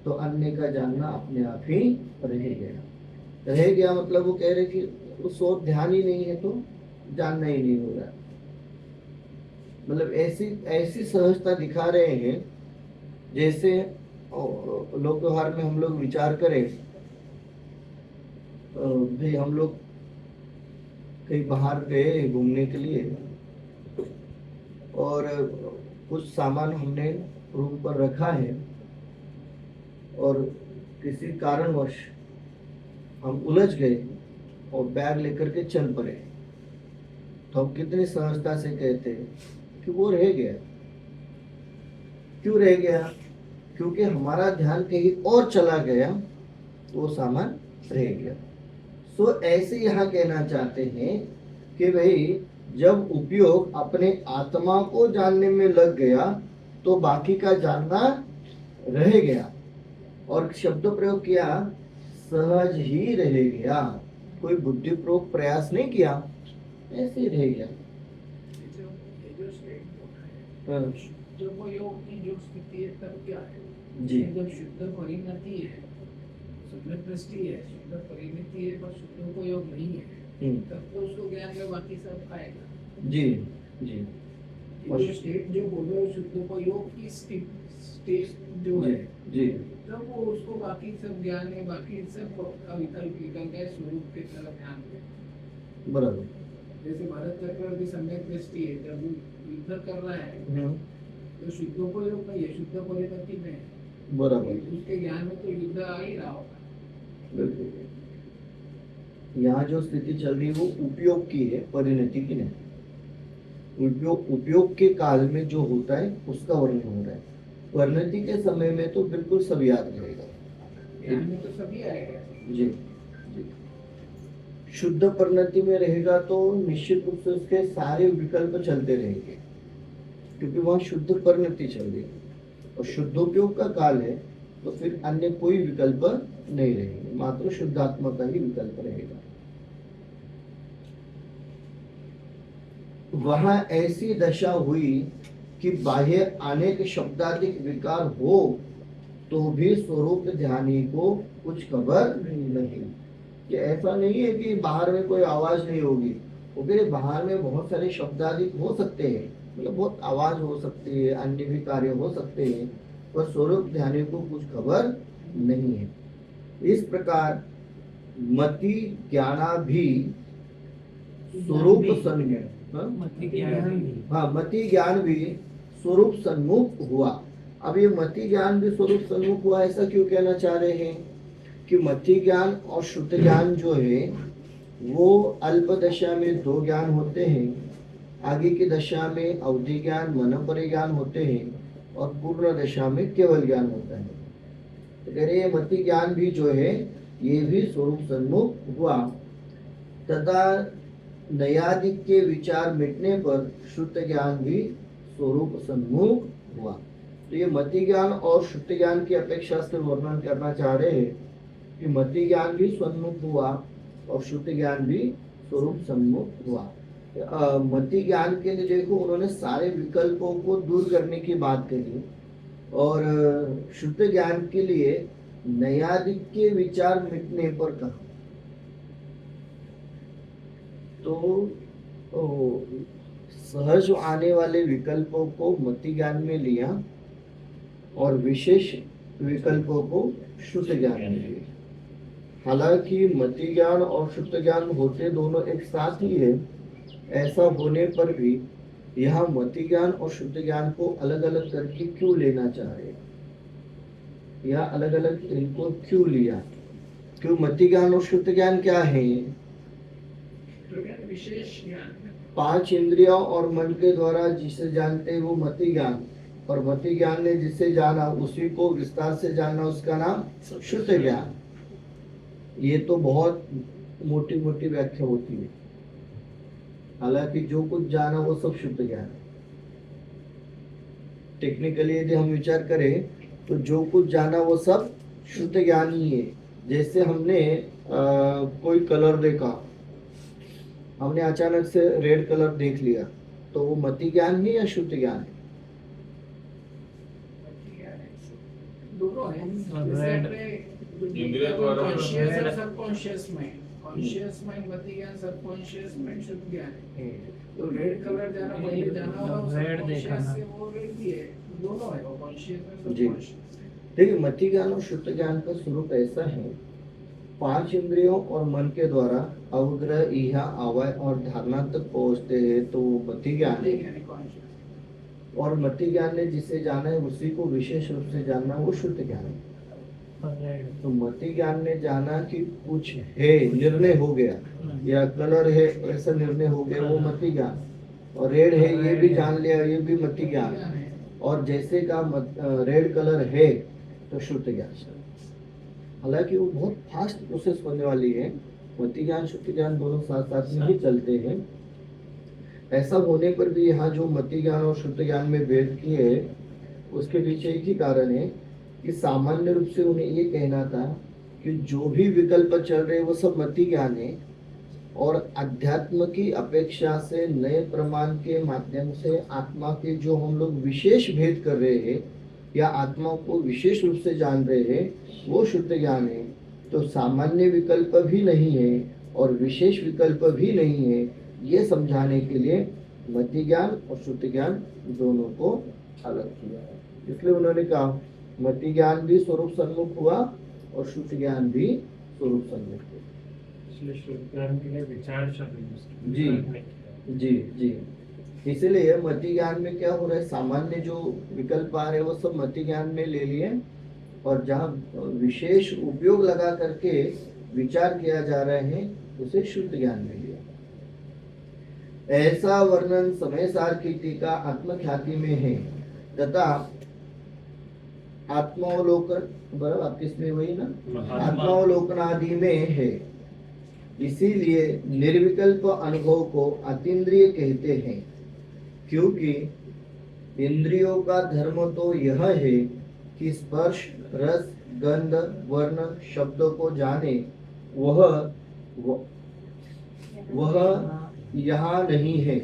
तो अन्य का जानना अपने आप ही रह गया मतलब वो कह रहे कि उस ओर ध्यान ही नहीं है तो जानना ही नहीं हो रहा। मतलब ऐसी सहजता दिखा रहे हैं जैसे लोक व्यवहार में हम लोग विचार करें, भाई हम लोग कहीं बाहर गए घूमने के लिए और कुछ सामान हमने रूम पर रखा है और किसी कारणवश हम उलझ गए और बैग लेकर के चल पड़े, तो हम कितनी सहजता से कहते हैं कि वो रह गया। क्यों रह गया? क्योंकि हमारा ध्यान कहीं और चला गया तो वो सामान रह गया। सो ऐसे यहाँ कहना चाहते हैं कि भाई जब उपयोग अपने आत्मा को जानने में लग गया तो बाकी का जानना रह गया। और शब्द प्रयोग किया सहज ही रह गया, कोई बुद्धिपूर्वक प्रयास नहीं किया, ऐसे ही रह गया। शुद्ध योग की जो स्थिति है तब क्या है जी, जब शुद्ध परिणति है, शुद्ध दृष्टि है, शुद्ध परिणति है, पर शुद्ध को योग नहीं है, तब तो उसको ज्ञान में बाकी सब खाएगा। जी जी। जो स्टेट जो बोल रहे हो शुद्ध को योग की स्टेट जो है जी, तब वो उसको बाकी सब ज्ञान में बाकी सब का विकल्प निकल गए स्वरूप के तरफ ध्यान में। बराबर। जैसे भरत चक्रवर्ती सम्यक दृष्टि है, जब युद्ध कर रहा है तो शुद्ध को योग नहीं है, शुद्ध परिणति में है। बराबर, उसके ज्ञान में तो युद्ध आ ही रहा होगा। बिल्कुल। यहाँ जो स्थिति चल रही है वो उपयोग की है, परिणति की नहीं। उपयोग के काल में जो होता है उसका वर्णन हो रहा है। परिणति के समय में तो बिल्कुल सब याद रहेगा, ज्ञान में तो सभी आएगा। जी जी। शुद्ध परिणति में रहेगा तो निश्चित रूप से उसके सारे विकल्प चलते रहेंगे, क्योंकि वहाँ शुद्ध परिणति चल रही है। और शुद्धोपयोग का काल है तो फिर अन्य कोई विकल्प नहीं रहेंगे, मात्र शुद्धात्मा का ही विकल्प रहेगा। वहाँ ऐसी दशा हुई कि बाह्य अनेक शब्दाधिक विकार हो तो भी स्वरूप ध्यानी को कुछ खबर नहीं। कि ऐसा नहीं है कि बाहर में कोई आवाज नहीं होगी, वो कह रहे बाहर में बहुत सारे शब्दाधिक हो सकते हैं, मतलब बहुत आवाज हो सकती है, अन्य भी कार्य हो सकते हैं, पर स्वरूप ध्यानी को कुछ खबर नहीं है। इस प्रकार मति ज्ञाना भी स्वरूप सन्मुख, हाँ मति ज्ञान भी स्वरूप सन्मुख हुआ। अब ये मति ज्ञान भी स्वरूप सन्मुख हुआ, ऐसा क्यों कहना चाह रहे हैं कि मति ज्ञान और शुद्ध ज्ञान जो है वो अल्प दशा में दो ज्ञान होते हैं, आगे की दशा में अवधि ज्ञान मन परिज्ञान होते हैं, और पूर्ण दशा में केवल ज्ञान होता है। तो कह रहे मति ज्ञान भी जो है ये भी स्वरूप सन्मुख हुआ, तथा नयादिक के विचार मिटने पर शुद्ध ज्ञान भी स्वरूप सन्मुख हुआ। तो ये मति ज्ञान और शुद्ध ज्ञान की अपेक्षा से वर्णन करना चाह रहे हैं कि मति ज्ञान भी सन्मुख हुआ और शुद्ध ज्ञान भी स्वरूप सन्मुख हुआ। मति ज्ञान के लिए देखो उन्होंने सारे विकल्पों को दूर करने की बात कही, और शुद्ध ज्ञान के लिए नयादिक के विचार मिटने पर कहा। तो सहज आने वाले विकल्पों को मति ज्ञान में लिया और विशेष विकल्पों को शुद्ध ज्ञान में लिया। हालांकि मति ज्ञान और शुद्ध ज्ञान होते दोनों एक साथ ही है, ऐसा होने पर भी यहाँ मति ज्ञान और शुद्ध ज्ञान को अलग अलग करके क्यों लेना चाह रहे, या अलग अलग इनको क्यों लिया? क्यों मति ज्ञान और शुद्ध ज्ञान क्या है? विशेष ज्ञान, पांच इंद्रियों और मन के द्वारा जिसे जानते हैं वो मति ज्ञान, और मति ज्ञान ने जिसे जाना उसी को विस्तार से जानना, उसका नाम शुद्ध ज्ञान। ये तो बहुत मोटी मोटी व्याख्या होती है, हालांकि जो कुछ जाना वो सब शुद्ध ज्ञान है। टेक्निकली यदि हम विचार करें तो जो कुछ जाना वो सब शुद्ध ज्ञान ही है। जैसे हमने कोई कलर देखा, हमने अचानक से रेड कलर देख लिया, तो वो मति ज्ञान है या शुद्ध ज्ञान है? दोनों है। इंद्रिय द्वारा कॉन्शियस और सबकॉन्शियस माइंड, कॉन्शियस माइंड मति ज्ञान, सबकॉन्शियस माइंड शुद्ध ज्ञान है। तो रेड कलर जाना पहले जाना होगा, रेड देखा ना, वो रेड भी है, दोनों है, वो कॉन्शियस और सबकॉन्शियस। देखिए मति ज्ञान और शुद्ध ज्ञान का स्वरूप ऐसा है, पांच इंद्रियों और मन के द्वारा अवग्रह, इहा, आवाय और धारणा तक पहुंचते हैं तो वो मति ज्ञान है, और मति ज्ञान ने जिसे जाना है उसी को विशेष रूप से जानना वो शुद्ध ज्ञान है। तो मति ज्ञान ने जाना कि कुछ है, निर्णय हो गया, या कलर है ऐसा निर्णय हो गया, वो मति ज्ञान, और रेड है ये भी जान लिया, ये भी मति ज्ञान, और जैसे का रेड कलर है तो शुद्ध ज्ञान। हालांकि वो बहुत फास्ट प्रोसेस होने वाली है, मति ज्ञान शुद्ध ज्ञान दोनों साथ साथ में ही चलते हैं। ऐसा होने पर भी यहाँ जो मति ज्ञान और शुद्ध ज्ञान में भेद किए उसके पीछे एक ही कारण है कि सामान्य रूप से उन्हें ये कहना था कि जो भी विकल्प चल रहे वो सब मति ज्ञान है, और अध्यात्म की अपेक्षा से नए प्रमाण के माध्यम से आत्मा के जो हम लोग विशेष भेद कर रहे हैं या आत्मा को विशेष रूप से जान रहे हैं वो शुद्ध ज्ञान है। तो सामान्य विकल्प भी नहीं है और विशेष विकल्प भी नहीं है, ये समझाने के लिए मति ज्ञान और शुद्ध ज्ञान दोनों को अलग किया है। इसलिए उन्होंने कहा मति ज्ञान भी स्वरूप सन्मुख हुआ और शुद्ध ज्ञान भी स्वरूप सन्मुख हुआ। इसलिए शुद्ध ज्ञान के लिए विचार शब्द जी जी जी, इसलिए मति ज्ञान में क्या हो रहा है, सामान्य जो विकल्प आ रहे हैं वो सब मति ज्ञान में ले लिए, और जहाँ विशेष उपयोग लगा करके विचार किया जा रहे हैं उसे शुद्ध ज्ञान में लिया। ऐसा वर्णन समय सार की टीका आत्मख्याति में है तथा आत्मावलोकन, बराबर आपके इसमें वही ना, आत्मावलोकन आदि में है। इसीलिए निर्विकल्प अनुभव को अतीन्द्रिय कहते हैं, क्योंकि इंद्रियों का धर्म तो यह है कि स्पर्श, रस, गंध, वर्ण, शब्दों को जाने, वह यहाँ नहीं है।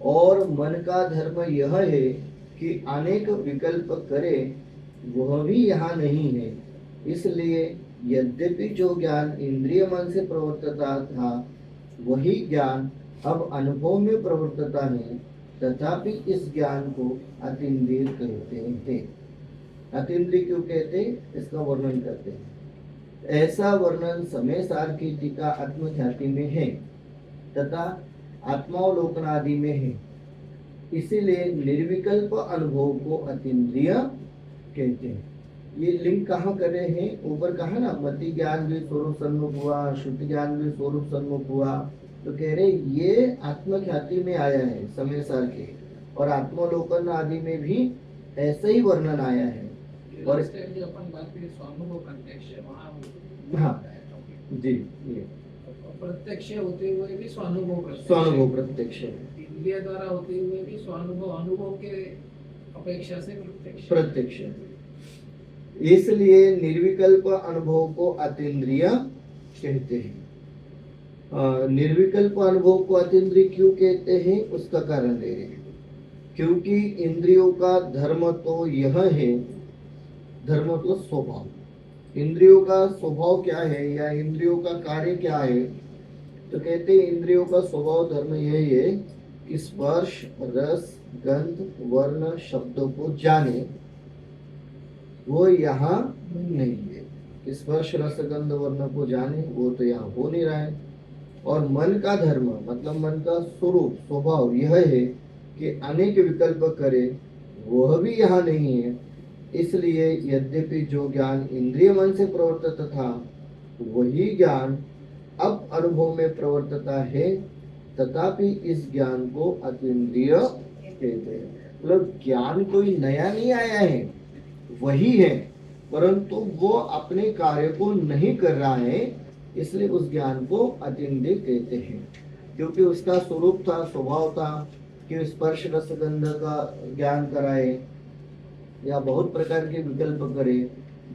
और मन का धर्म यह है कि अनेक विकल्प करे वह भी यहाँ नहीं है। इसलिए यद्यपि जो ज्ञान इंद्रिय मन से प्रवर्तता था वही ज्ञान अब अनुभव में प्रवर्तता है, तथापि इस ज्ञान को अतीन्द्रिय कहते हैं। अतीन्द्रिय क्यों कहते हैं, इसका वर्णन करते हैं। ऐसा वर्णन समय सार की टीका आत्मख्याति में है तथा आत्मावलोकन आदि में है। इसीलिए निर्विकल्प अनुभव को अतीन्द्रिय कहते हैं। ये लिंक कहाँ कर रहे हैं, ऊपर कहा ना, मति ज्ञान भी स्वरूप सन्मुख हुआ, श्रुति ज्ञान भी स्वरूप सन्मुख हुआ, तो कह रहे ये आत्मख्याति में आया है समय सार के, और आत्मावलोकन आदि में भी ऐसा ही वर्णन आया है। और जो अपन बात करें स्वानुभव प्रत्यक्ष, वहाँ हाँ जी, ये प्रत्यक्ष होते हुए भी स्वानुभव प्रत्यक्ष इंद्रिय द्वारा होते हुए भी स्वानुभव अनुभव के अपेक्षा से प्रत्यक्ष। इसलिए निर्विकल्प अनुभव को अतीन्द्रिय कहते हैं। निर्विकल्प अनुभव को अतीन्द्रिय क्यों कहते हैं, उसका कारण दे रहे हैं। क्योंकि इंद्रियों का धर्म तो यह है, धर्म मतलब स्वभाव, इंद्रियों का स्वभाव क्या है या इंद्रियों का कार्य क्या है, तो कहते हैं इंद्रियों का स्वभाव धर्म यही है कि स्पर्श रस गंध वर्ण शब्दों को जाने, वो यहाँ नहीं है कि स्पर्श रस गंध वर्ण को जाने, वो तो यहाँ हो नहीं रहा है। और मन का धर्म मतलब मन का स्वरूप स्वभाव यह है कि अनेक विकल्प करे, वह भी यहाँ नहीं है। इसलिए यद्यपि जो ज्ञान इंद्रिय मन से प्रवर्तित था वही ज्ञान अब अनुभव में प्रवर्तता है, तथापि इस ज्ञान को अतीन्द्रिय कहते हैं। मतलब ज्ञान कोई नया नहीं आया है, वही है, परंतु वो अपने कार्य को नहीं कर रहा है, इसलिए उस ज्ञान को अतीन्द्रिय कहते हैं। क्योंकि उसका स्वरूप था, स्वभाव था कि स्पर्श रस गंध का ज्ञान कराए या बहुत प्रकार के विकल्प करे,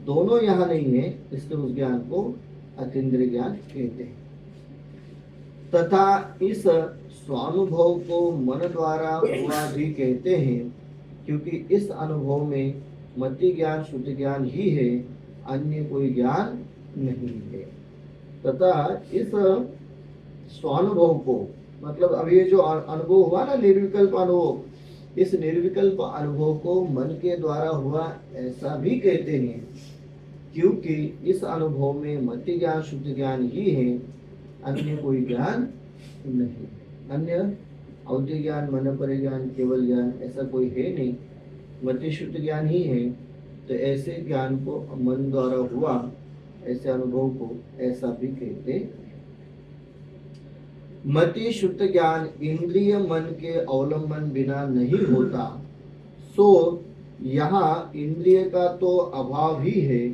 दोनों यहाँ नहीं है, इसलिए उस ज्ञान को अतीन्द्रिय ज्ञान कहते हैं। तथा इस स्वानुभव को मन द्वारा हुआ भी कहते हैं, क्योंकि इस अनुभव में मति ज्ञान शुद्ध ज्ञान ही है, अन्य कोई ज्ञान नहीं है। तथा इस स्वानुभव को मतलब अब ये जो अनुभव हुआ ना निर्विकल्प अनुभव, इस निर्विकल्प अनुभव को मन के द्वारा हुआ ऐसा भी कहते हैं, क्योंकि इस अनुभव में मति ज्ञान शुद्ध ज्ञान ही है, अन्य कोई ज्ञान नहीं। अन्य अवधि ज्ञान मन पर ज्ञान केवल ज्ञान ऐसा कोई है नहीं, मति शुद्ध ज्ञान ही है। तो ऐसे ज्ञान को मन द्वारा हुआ ऐसे अनुभव को ऐसा भी कहते। मति शुद्ध ज्ञान इंद्रिय मन के अवलंबन बिना नहीं होता, सो यहाँ इंद्रिय का तो अभाव ही है,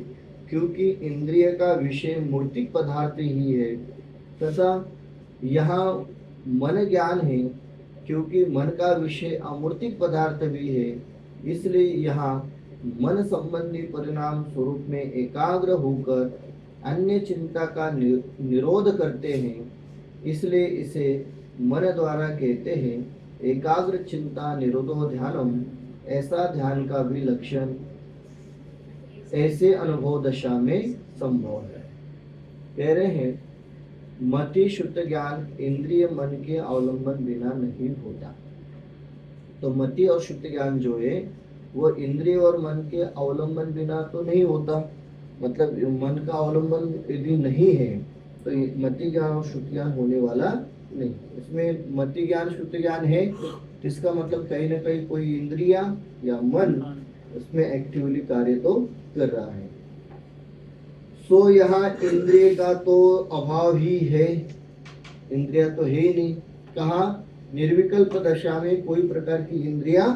क्योंकि इंद्रिय का विषय मूर्तिक पदार्थ ही है। तथा यहाँ मन ज्ञान है, क्योंकि मन का विषय अमूर्तिक पदार्थ भी है। इसलिए यहाँ मन संबंधी परिणाम स्वरूप में एकाग्र होकर अन्य चिंता का निरोध करते हैं, इसलिए इसे मन द्वारा कहते हैं। एकाग्र चिंता निरोधो ध्यानम, ऐसा ध्यान का भी लक्षण ऐसे अनुभव दशा में संभव है। कह रहे हैं मति शुद्ध ज्ञान इंद्रिय मन के अवलंबन बिना नहीं होता। तो मति और शुद्ध ज्ञान जो है वो इंद्रिय और मन के अवलंबन बिना तो नहीं होता, मतलब मन का अवलंबन यदि नहीं है तो मति ज्ञान और शुद्ध ज्ञान होने वाला नहीं। इसमें मति ज्ञान शुद्ध ज्ञान है, इसका मतलब कहीं ना कहीं कोई इंद्रिया या मन उसमें एक्टिवली कार्य तो कर रहा है। सो यहाँ इंद्रिय का तो अभाव ही है, इंद्रिया तो है ही नहीं। कहा निर्विकल्प दशा में कोई प्रकार की इंद्रिया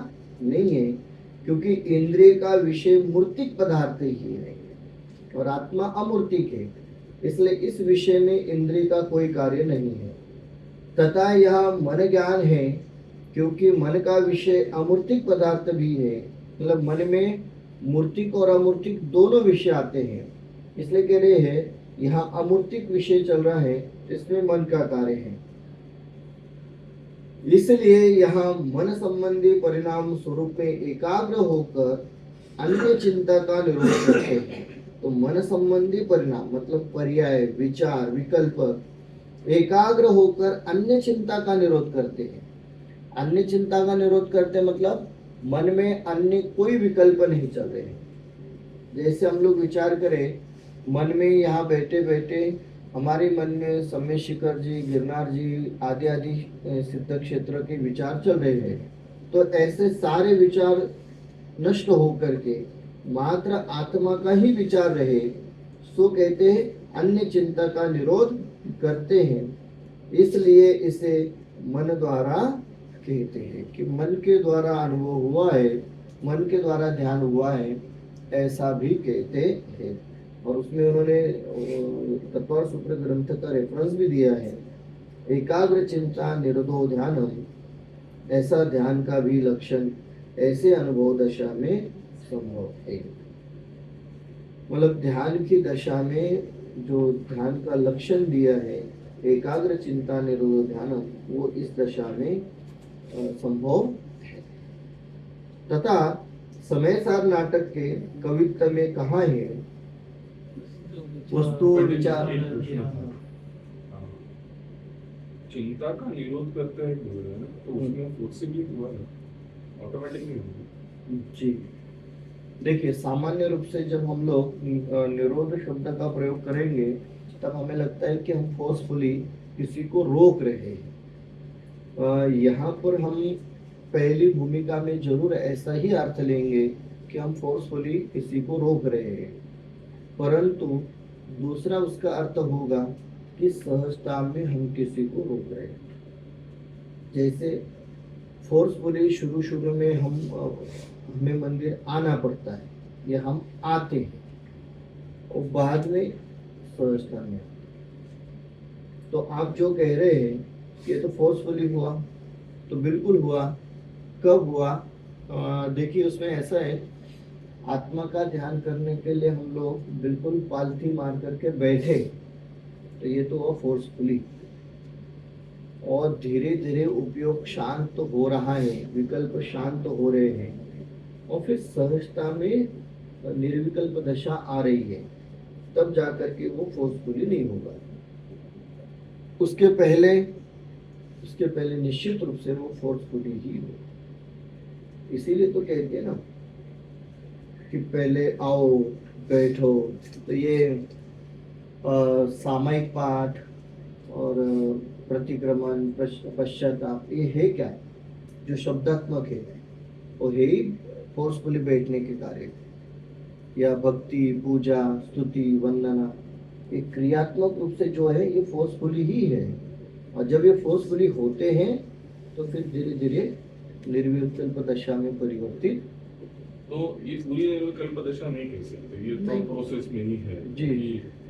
नहीं है, क्योंकि इंद्रिय का विषय मूर्तिक पदार्थ ही है और आत्मा अमूर्तिक है, इसलिए इस विषय में इंद्रिय का कोई कार्य नहीं है। तथा यह मन ज्ञान है, क्योंकि मन का विषय अमूर्तिक पदार्थ भी है, मतलब मन में मूर्तिक और अमूर्तिक दोनों विषय आते हैं। इसलिए कह रहे हैं यहाँ अमूर्तिक विषय चल रहा है, इसमें मन का कार्य है। इसलिए यहाँ मन संबंधी परिणाम स्वरूप में एकाग्र होकर अन्य चिंता का निरोध करते हैं। तो मन संबंधी परिणाम मतलब पर्याय, विचार, विकल्प एकाग्र होकर अन्य चिंता का निरोध करते हैं। अन्य चिंता का निरोध करते मतलब मन में अन्य कोई विकल्प नहीं चल रहे हैं। जैसे हम लोग विचार करें, मन में यहाँ बैठे बैठे हमारे मन में सम्य शिखर जी, गिरनार जी आदि आदि सिद्ध क्षेत्र के विचार चल रहे हैं, तो ऐसे सारे विचार नष्ट होकर के मात्र आत्मा का ही विचार रहे, सो कहते हैं अन्य चिंता का निरोध करते हैं। इसलिए इसे मन द्वारा कहते हैं कि मन के द्वारा अनुभव हुआ है, मन के द्वारा ध्यान हुआ है, ऐसा भी कहते हैं। और उसमें उन्होंने तत्व सूत्र ग्रंथ का रेफरेंस भी दिया है, एकाग्र चिंता निरोधो ध्यानम, ऐसा ध्यान का भी लक्षण ऐसे अनुभव दशा में संभव है। मतलब ध्यान की दशा में जो ध्यान का लक्षण दिया है एकाग्र चिंता निरोध ध्यानम, वो इस दशा में संभव है। तथा समय सार नाटक के कवित्व में कहा है, वस्तु विचार चिंता का निरोध करते हैं बोल रहे हैं ना, तो उसमें फ्लेक्सिबिलिटी हुआ ना, ऑटोमेटिक नहीं होगी। जी देखिए, सामान्य रूप से जब हम लोग निरोध शब्द का प्रयोग करेंगे तब हमें लगता है कि हम फोर्सफुली किसी को रोक रहे हैं। यहाँ पर हम पहली भूमिका में जरूर ऐसा ही अर्थ लेंगे कि हम फोर्सफुली किसी को रोक रहे हैं, परंतु दूसरा उसका अर्थ होगा कि सहजता में हम किसी को रोक रहे हैं। जैसे फोर्सफुली शुरू में हमें मंदिर आना पड़ता है या हम आते हैं और बाद में सहजता में। तो आप जो कह रहे हैं ये तो फोर्सफुली हुआ, तो बिल्कुल हुआ। कब हुआ? देखिए उसमें ऐसा है, आत्मा का ध्यान करने के लिए हम लोग बिल्कुल पालथी मार करके बैठे, तो ये तो हुआ फोर्सफुली। और धीरे धीरे उपयोग शांत तो हो रहा है, विकल्प शांत तो हो रहे हैं, और फिर सहजता में निर्विकल्प दशा आ रही है, तब जाकर के वो फोर्सफुली नहीं होगा। उसके पहले निश्चित रूप से वो फोर्सफुली ही हो। इसीलिए तो कहते हैं ना कि पहले आओ बैठो। तो ये सामायिक पाठ और प्रतिक्रमण, पश्चाताप, ये है क्या? जो शब्दात्मक है वो है ही फोर्सफुली बैठने के कार्य। या भक्ति, पूजा, स्तुति, वंदना, ये क्रियात्मक रूप से जो है ये फोर्सफुली ही है। और जब ये फोर्सफुली होते हैं तो फिर धीरे धीरे निर्विकल्प दशा में परिवर्तित। तो ये पूरी निर्विकल्प दशा नहीं कह सकते, ये तो प्रोसेस में ही है जी।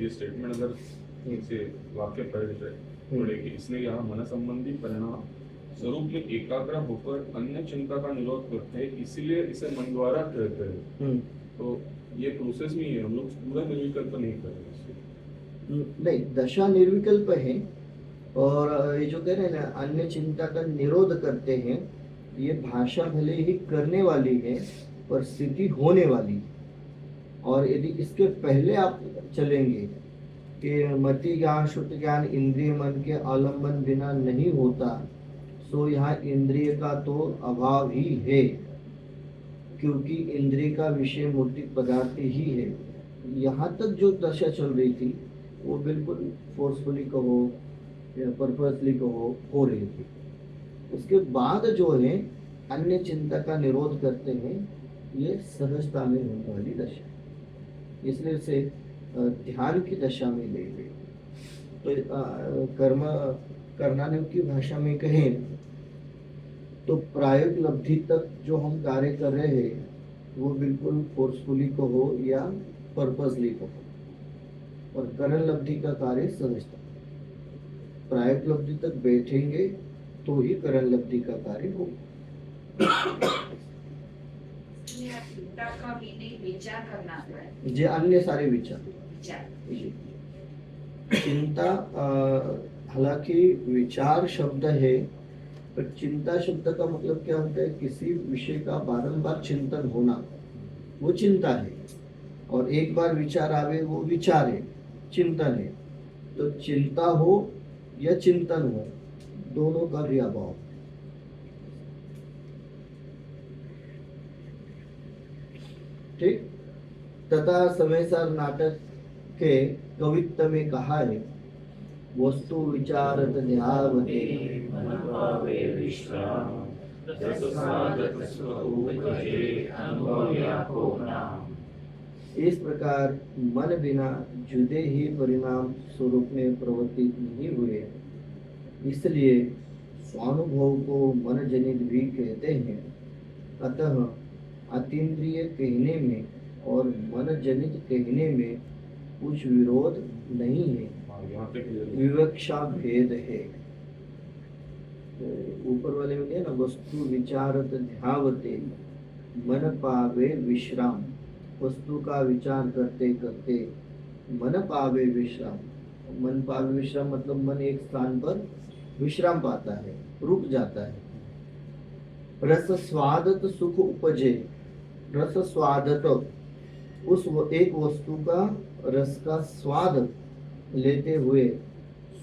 ये स्टेटमेंट अगर इसे वाक्य पढ़ जाए पड़े कि इसने यहाँ मन संबंधी परिणाम स्वरूप में एकाग्र होकर अन्य चिंता का निरोध करते हैं, इसीलिए इसे मन द्वारा कहते हैं। तो ये प्रोसेस में ही है, हम लोग पूरा निर्विकल्प नहीं कर रहे। नहीं, दशा निर्विकल्प है। और ये जो कह रहे हैं ना अन्य चिंता का निरोध करते हैं, ये भाषा भले ही करने वाली है पर स्थिति होने वाली। और यदि इसके पहले आप चलेंगे कि मति ज्ञान, श्रुति ज्ञान इंद्रिय मन के आलम्बन बिना नहीं होता, सो यहाँ इंद्रिय का तो अभाव ही है, क्योंकि इंद्रिय का विषय मूर्तिक पदार्थ ही है। यहाँ तक जो दशा चल रही थी वो बिल्कुल फोर्सफुली कहो या पर्पसली कहो हो रही थी। उसके बाद जो है अन्य चिंता का निरोध करते हैं, ये सहजता में होने वाली दशा, इसलिए से ध्यान की दशा में ले गए। तो कर्म करनाने की भाषा में कहें तो प्रायोगिक लब्धि तक जो हम कार्य कर रहे हैं वो बिल्कुल फोर्सफुली कहो या पर्पसली कहो, और करण लब्धि का कार्य सहजता। प्रायोगिक लब्धि तक बैठेंगे तो ही करण लब्धि का कार्य होगा। का मीनिंग विचार करना है, जे अन्य सारे विचार। विचार चिंता हालांकि विचार शब्द है पर चिंता शब्द का मतलब क्या होता है? किसी विषय का बारंबार चिंतन होना, वो चिंता है। और एक बार विचार आवे, वो विचार है, चिंतन है। तो चिंता हो या चिंतन हो, दोनों का भी अभाव। ठीक। तथा समयसार नाटक के कवित्व में कहा है, वस्तु विचारत ध्यावते मन पावे विश्राम, रस स्वागत सुख उपजे, अनुभव व्यापो नाम। इस प्रकार मन बिना जुदे ही परिणाम स्वरूप में प्रवर्तित नहीं हुए, इसलिए स्वानुभव को मन जनित भी कहते हैं। अतः अतीन्द्रिय कहने में और मन जनित कहने में कुछ विरोध नहीं है, यहाँ पे clear है। विवक्षा भेद है। तो ऊपर वाले में क्या है ना, वस्तु विचारत ध्यावते मन पावे विश्राम, वस्तु का विचार करते करते मन पावे विश्राम। मन पावे विश्राम मतलब मन एक स्थान पर विश्राम पाता है, रुक जाता है। रस स्वादत सुख उपजे, रस स्वादत एक वस्तु का रस का स्वाद लेते हुए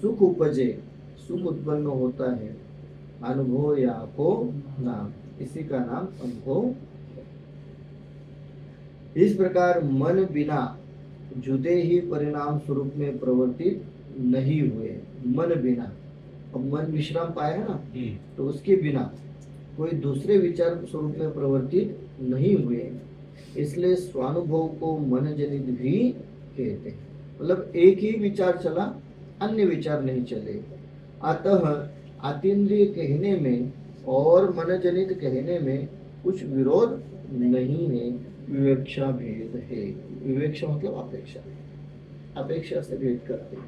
सुख उपजे, सुख उत्पन्न होता है। अनुभव या को नाम, इसी का नाम अनुभव। इस प्रकार मन बिना जुदे ही परिणाम स्वरूप में प्रवर्तित नहीं हुए। मन बिना, अब मन विश्राम पाया है ना, तो उसके बिना कोई दूसरे विचार स्वरूप में प्रवर्तित नहीं हुए, इसलिए स्वानुभव को मन जनित भी कहते हैं। मतलब एक ही विचार चला, अन्य विचार नहीं चले। अतः अतीन्द्रिय कहने में और मन जनित कहने में कुछ विरोध नहीं है, विवक्षा भेद है। विवक्षा मतलब अपेक्षा, अपेक्षा से भेद करते हैं।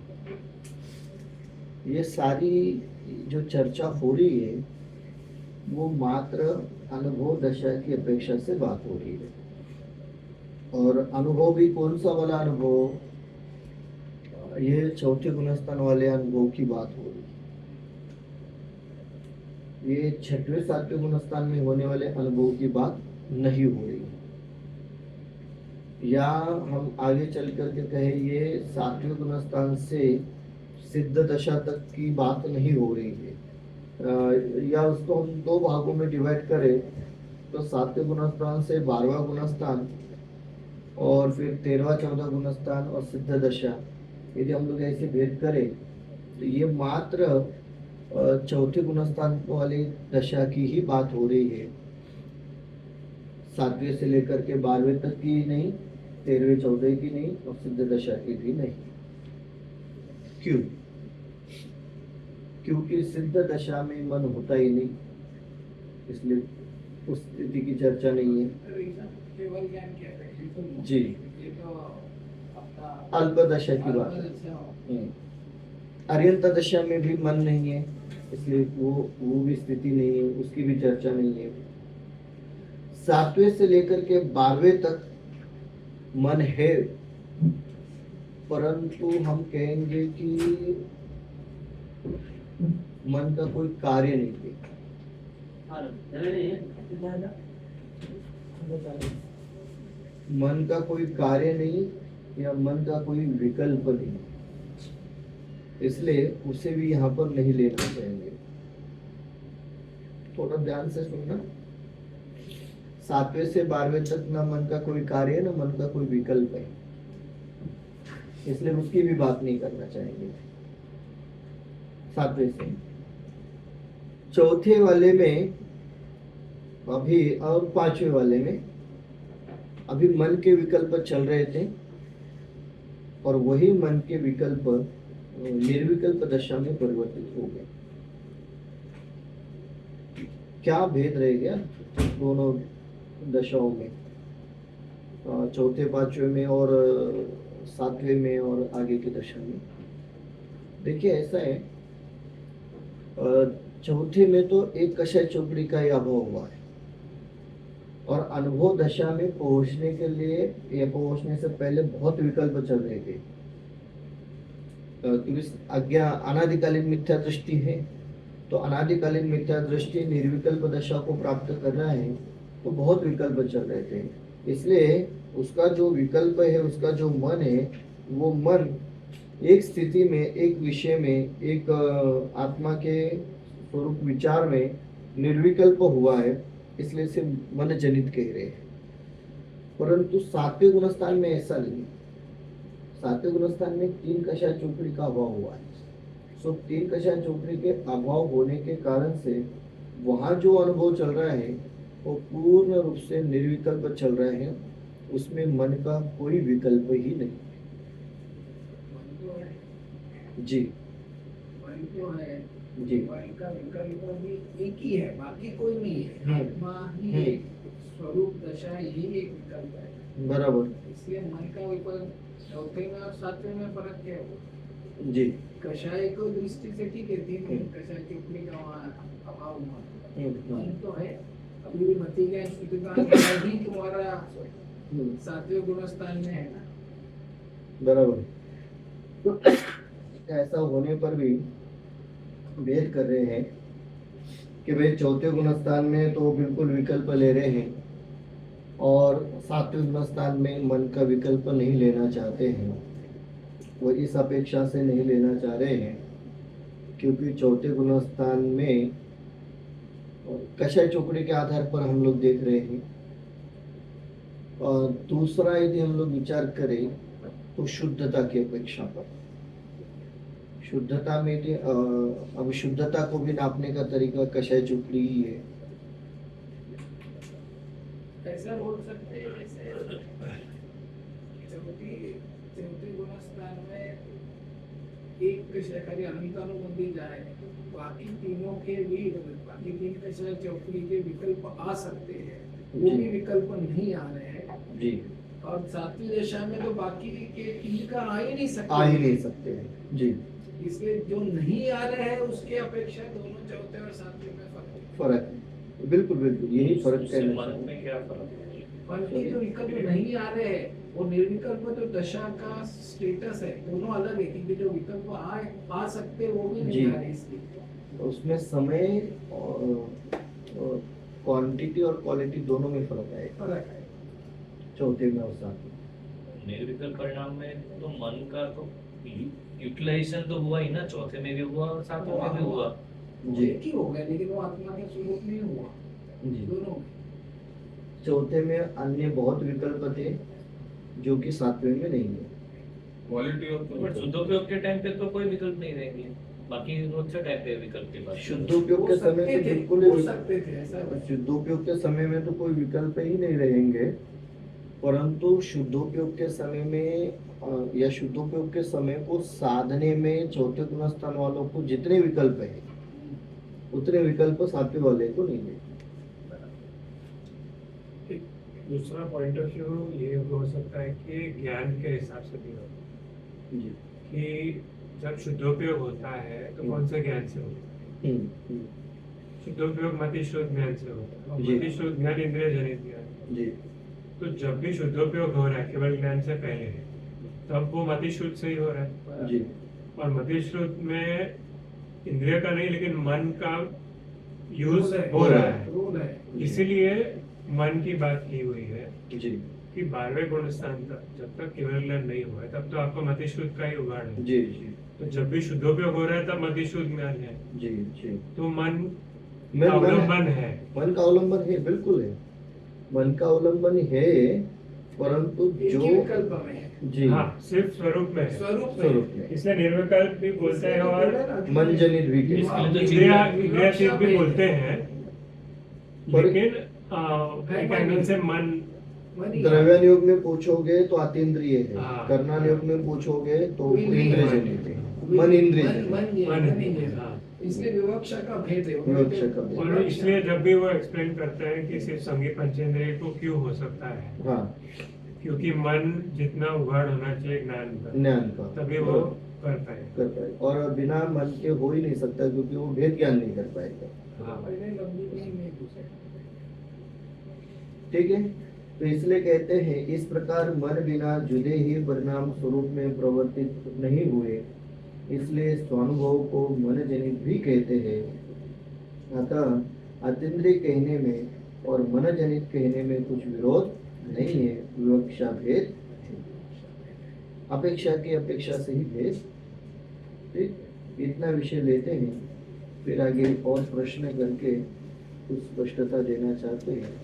ये सारी जो चर्चा हो रही है वो मात्र अनुभव दशा की अपेक्षा से बात हो रही है। और अनुभव भी कौन सा वाला अनुभव? ये चौथे गुणस्थान वाले अनुभव की बात हो रही है। ये छठवें सातवें गुणस्थान में होने वाले अनुभव की बात नहीं हो रही है। या हम आगे चल करके कहे ये सातवें गुणस्थान से सिद्ध दशा तक की बात नहीं हो रही है। या उसको हम दो भागों में डिवाइड करें तो सातवें गुणस्थान से 12वां गुणस्थान और फिर 13वां 14वां गुणस्थान और सिद्ध दशा, यदि हम लोग ऐसे भेद करें तो ये मात्र चौथे गुणस्थान वाली दशा की ही बात हो रही है। सातवें से लेकर के 12वें तक की नहीं, 13वें 14वें की नहीं और सिद्ध दशा की भी नहीं। क्यों? क्योंकि सिद्ध दशा में मन होता ही नहीं, इसलिए उस स्थिति की चर्चा नहीं है। केवल ज्ञान क्या है जी, ये तो अपना अल्प दशा की बात है। अर्यंत दशा में भी मन नहीं है, इसलिए वो भी स्थिति नहीं है, उसकी भी चर्चा नहीं है। सातवें से लेकर के 12वें तक मन है, परंतु हम कहेंगे कि मन का कोई कार्य नहीं है। मन का कोई कार्य नहीं या मन का कोई विकल्प नहीं, इसलिए उसे भी यहाँ पर नहीं लेना चाहिए। थोड़ा ध्यान से सुनना। सातवें से 12वें तक न मन का कोई कार्य है, न मन का कोई विकल्प है, इसलिए उसकी भी बात नहीं करना चाहेंगे। सातवें से चौथे वाले में अभी और 5वें वाले में अभी मन के विकल्प चल रहे थे और वही मन के विकल्प निर्विकल्प दशा में परिवर्तित हो गए। क्या भेद रह गया दोनों दशाओं में, चौथे 5वें में और 7वें में और आगे की दशा में? देखिए ऐसा है, चौथे में तो एक कषाय चौकड़ी का ही अभाव हुआ है और अनुभव दशा में पहुंचने के लिए या पहुंचने से पहले बहुत विकल्प चल रहे थे। क्योंकि अज्ञा अनादिकालीन मिथ्या दृष्टि है, तो अनादिकालीन मिथ्या दृष्टि निर्विकल्प दशा को प्राप्त करना है तो बहुत विकल्प चल रहे थे, इसलिए उसका जो विकल्प है, उसका जो मन है, वो मन एक स्थिति में, एक विषय में, एक आत्मा के स्वरूप विचार में निर्विकल्प हुआ है, इसलिए से मन जनित कह रहे हैं। परंतु सातवें गुणस्थान में ऐसा नहीं है। सातवें गुणस्थान में तीन कषाय चौकड़ी का अभाव हुआ है। सो तीन कषाय चौकड़ी के अभाव होने के कारण से वहाँ जो अनुभव चल रहा है वो पूर्ण रूप से निर्विकल्प चल रहा है, उसमें मन का कोई विकल्प ही नहीं। मन तो है, जी मन तो है, जी मन का विकल्प भी एक ही है, बाकी कोई नहीं है। हम्म। आत्मा ही एक स्वरूप दशा ही एक विकल्प है। बराबर। इसलिए मन का विकल्प चौथे में और सातवें में फर्क क्या है? जी कषाय को दृष्टि से ठीक है, तीन कषाय चौकड़ी का वहाँ अभाव हुआ। मन तो है, अभी भी मति ज्ञान शुद्धि का अनुभव ही तुम्हारा सातवें गुणस्थान में है ना। बराबर। तो ऐसा होने पर भी भेद कर रहे हैं कि भाई चौथे गुणस्थान में तो बिल्कुल विकल्प ले रहे हैं और सातवें गुणस्थान में मन का विकल्प नहीं लेना चाहते हैं। वो इस अपेक्षा से नहीं लेना चाह रहे हैं क्योंकि चौथे गुणस्थान में कषाय चौकड़ी के आधार पर हम लोग देख रहे हैं। और दूसरा यदि हम लोग विचार करें तो शुद्धता की अपेक्षा पर, शुद्धता में यदि अब शुद्धता को भी नापने का तरीका कषाय चौकड़ी ही है। ऐसा बोल सकते हैं जैसे चौथे गुणस्थान में एक कषाय खाली अनंतानुबंधी जाए, बाकी तीनों के भी, बाकी तीन कषाय चौकड़ी के विकल्प आ सकते हैं, वो भी विकल्प नहीं आ रहे हैं जी। और सातवीं दशा में तो बाकी के तीन का आ ही नहीं सकते, आ ही नहीं सकते हैं जी। इसलिए जो नहीं आ रहे हैं उसके अपेक्षा दोनों चौथे और सातवें में फर्क है, बिल्कुल बिल्कुल यही फर्क उससे कहना मन चाहते में क्या फर्क है? बाकी जो विकल्प नहीं आ रहे हैं वो निर्विकल्प तो दशा का स्टेटस है, दोनों अलग है। क्योंकि जो विकल्प आ सकते वो भी जी। नहीं आ रहे, इसलिए हैं। उसमें समय और क्वांटिटी और क्वालिटी दोनों में फर्क है, फर्क है। चौथे में और सातवें। निर्विकल्प परिणाम में तो मन का तो यूटिलाइजेशन तो हुआ ही ना, चौथे में भी हुआ और सातवें में भी हुआ। जी एक ही हो गया, लेकिन वो आत्मा के स्वरूप नहीं हुआ जी। दोनों में। चौथे में अन्य बहुत विकल्प थे जो कि सातवें में नहीं है। क्वालिटी ऑफ बट शुद्धोपयोग के टाइम पे तो कोई विकल्प नहीं रहेंगे, बाकी रोज से टाइम पे विकल्प के बाद शुद्धोपयोग के हो समय सकते तो थे, बिल्कुल हो ही सकते थे, ऐसा है। शुद्धोपयोग के समय में तो कोई विकल्प ही नहीं रहेंगे, परंतु शुद्धोपयोग के समय में या शुद्धोपयोग के समय को साधने में चौथे गुणस्थान वालों को जितने विकल्प है उतने विकल्प सातवें वाले को नहीं है। एक दूसरा पॉइंट ऑफ व्यू ये हो सकता है कि ज्ञान के हिसाब से भी हो जी। कि जब शुद्धोपयोग होता है तो कौन से ज्ञान से होता है? शुद्धोपयोग मति शुद्ध ज्ञान से होता है और जी। मति शुद्ध ज्ञान इंद्रिय जनित ज्ञान। जी तो जब भी शुद्धोपयोग हो रहा है केवल ज्ञान से पहले, तब वो मति शुद्ध से ही हो रहा है। जी और मति शुद्ध में इंद्रिय का नहीं लेकिन मन का यूज हो रहा है, रूल है। इसीलिए मन की बात की हुई है जी कि 12वें गुणस्थान तक जब तक केवल ज्ञान नहीं हुआ है तब तो आपको मति शुद्ध का ही उगाड़ है। जी जी तो जब भी शुद्धोपयोग हो रहा है तब मति शुद्ध ज्ञान है, जी जी। तो मन मन अवलंबन है। मन का अवलंबन है, बिल्कुल है, मन का अवलंबन है, परंतु एक जो ही विकल्प में है, जी हाँ सिर्फ स्वरूप में है, स्वरूप स्वरूप में में इसलिए निर्विकल्प भी बोलते हैं और मन जनित भी इसके कहते लिए तो इंद्रियातीत भी बोलते हैं, पर- लेकिन एक एंगल से मन मन ही- द्रव्यान योग में पूछोगे तो अतीन्द्रिय है, हाँ। कर्णान योग में पूछोगे तो इंद्रिय इंद्रिय है। जनित है, मन इंद्रिय मन जनित। मन ये मन मन ही है। हाँ। इसलिए विवक्षा का भेद है। विवक्षा का भेद। और इसलिए जब भी वो एक्सप्लेन करते हैं कि सिर्फ संगीत पंचेंद्रिय को क्यों हो सकता है, हाँ क्योंकि मन जितना उगाड़ होना चाहिए ज्ञान का ज्ञान का तभी वो कर पाए। कर पाए, और बिना मन के हो ही नहीं सकता क्योंकि वो भेद ज्ञान नहीं कर पाएगा। हाँ पहले लंबी नहीं में घुसे। ठीक है, तो इसलिए कहते हैं इस प्रकार मन बिना जुदे ही परिणाम स्वरूप में प्रवर्तित नहीं हुए, इसलिए स्वानुभव को मन जनित भी कहते हैं अतः अतीन्द्रिय कहने में और मनजनित कहने में कुछ विरोध नहीं है, विवक्षा भेद है। अपेक्षा की अपेक्षा से ही भेद। ठीक, इतना विषय लेते हैं, फिर आगे और प्रश्न करके कुछ स्पष्टता देना चाहते हैं।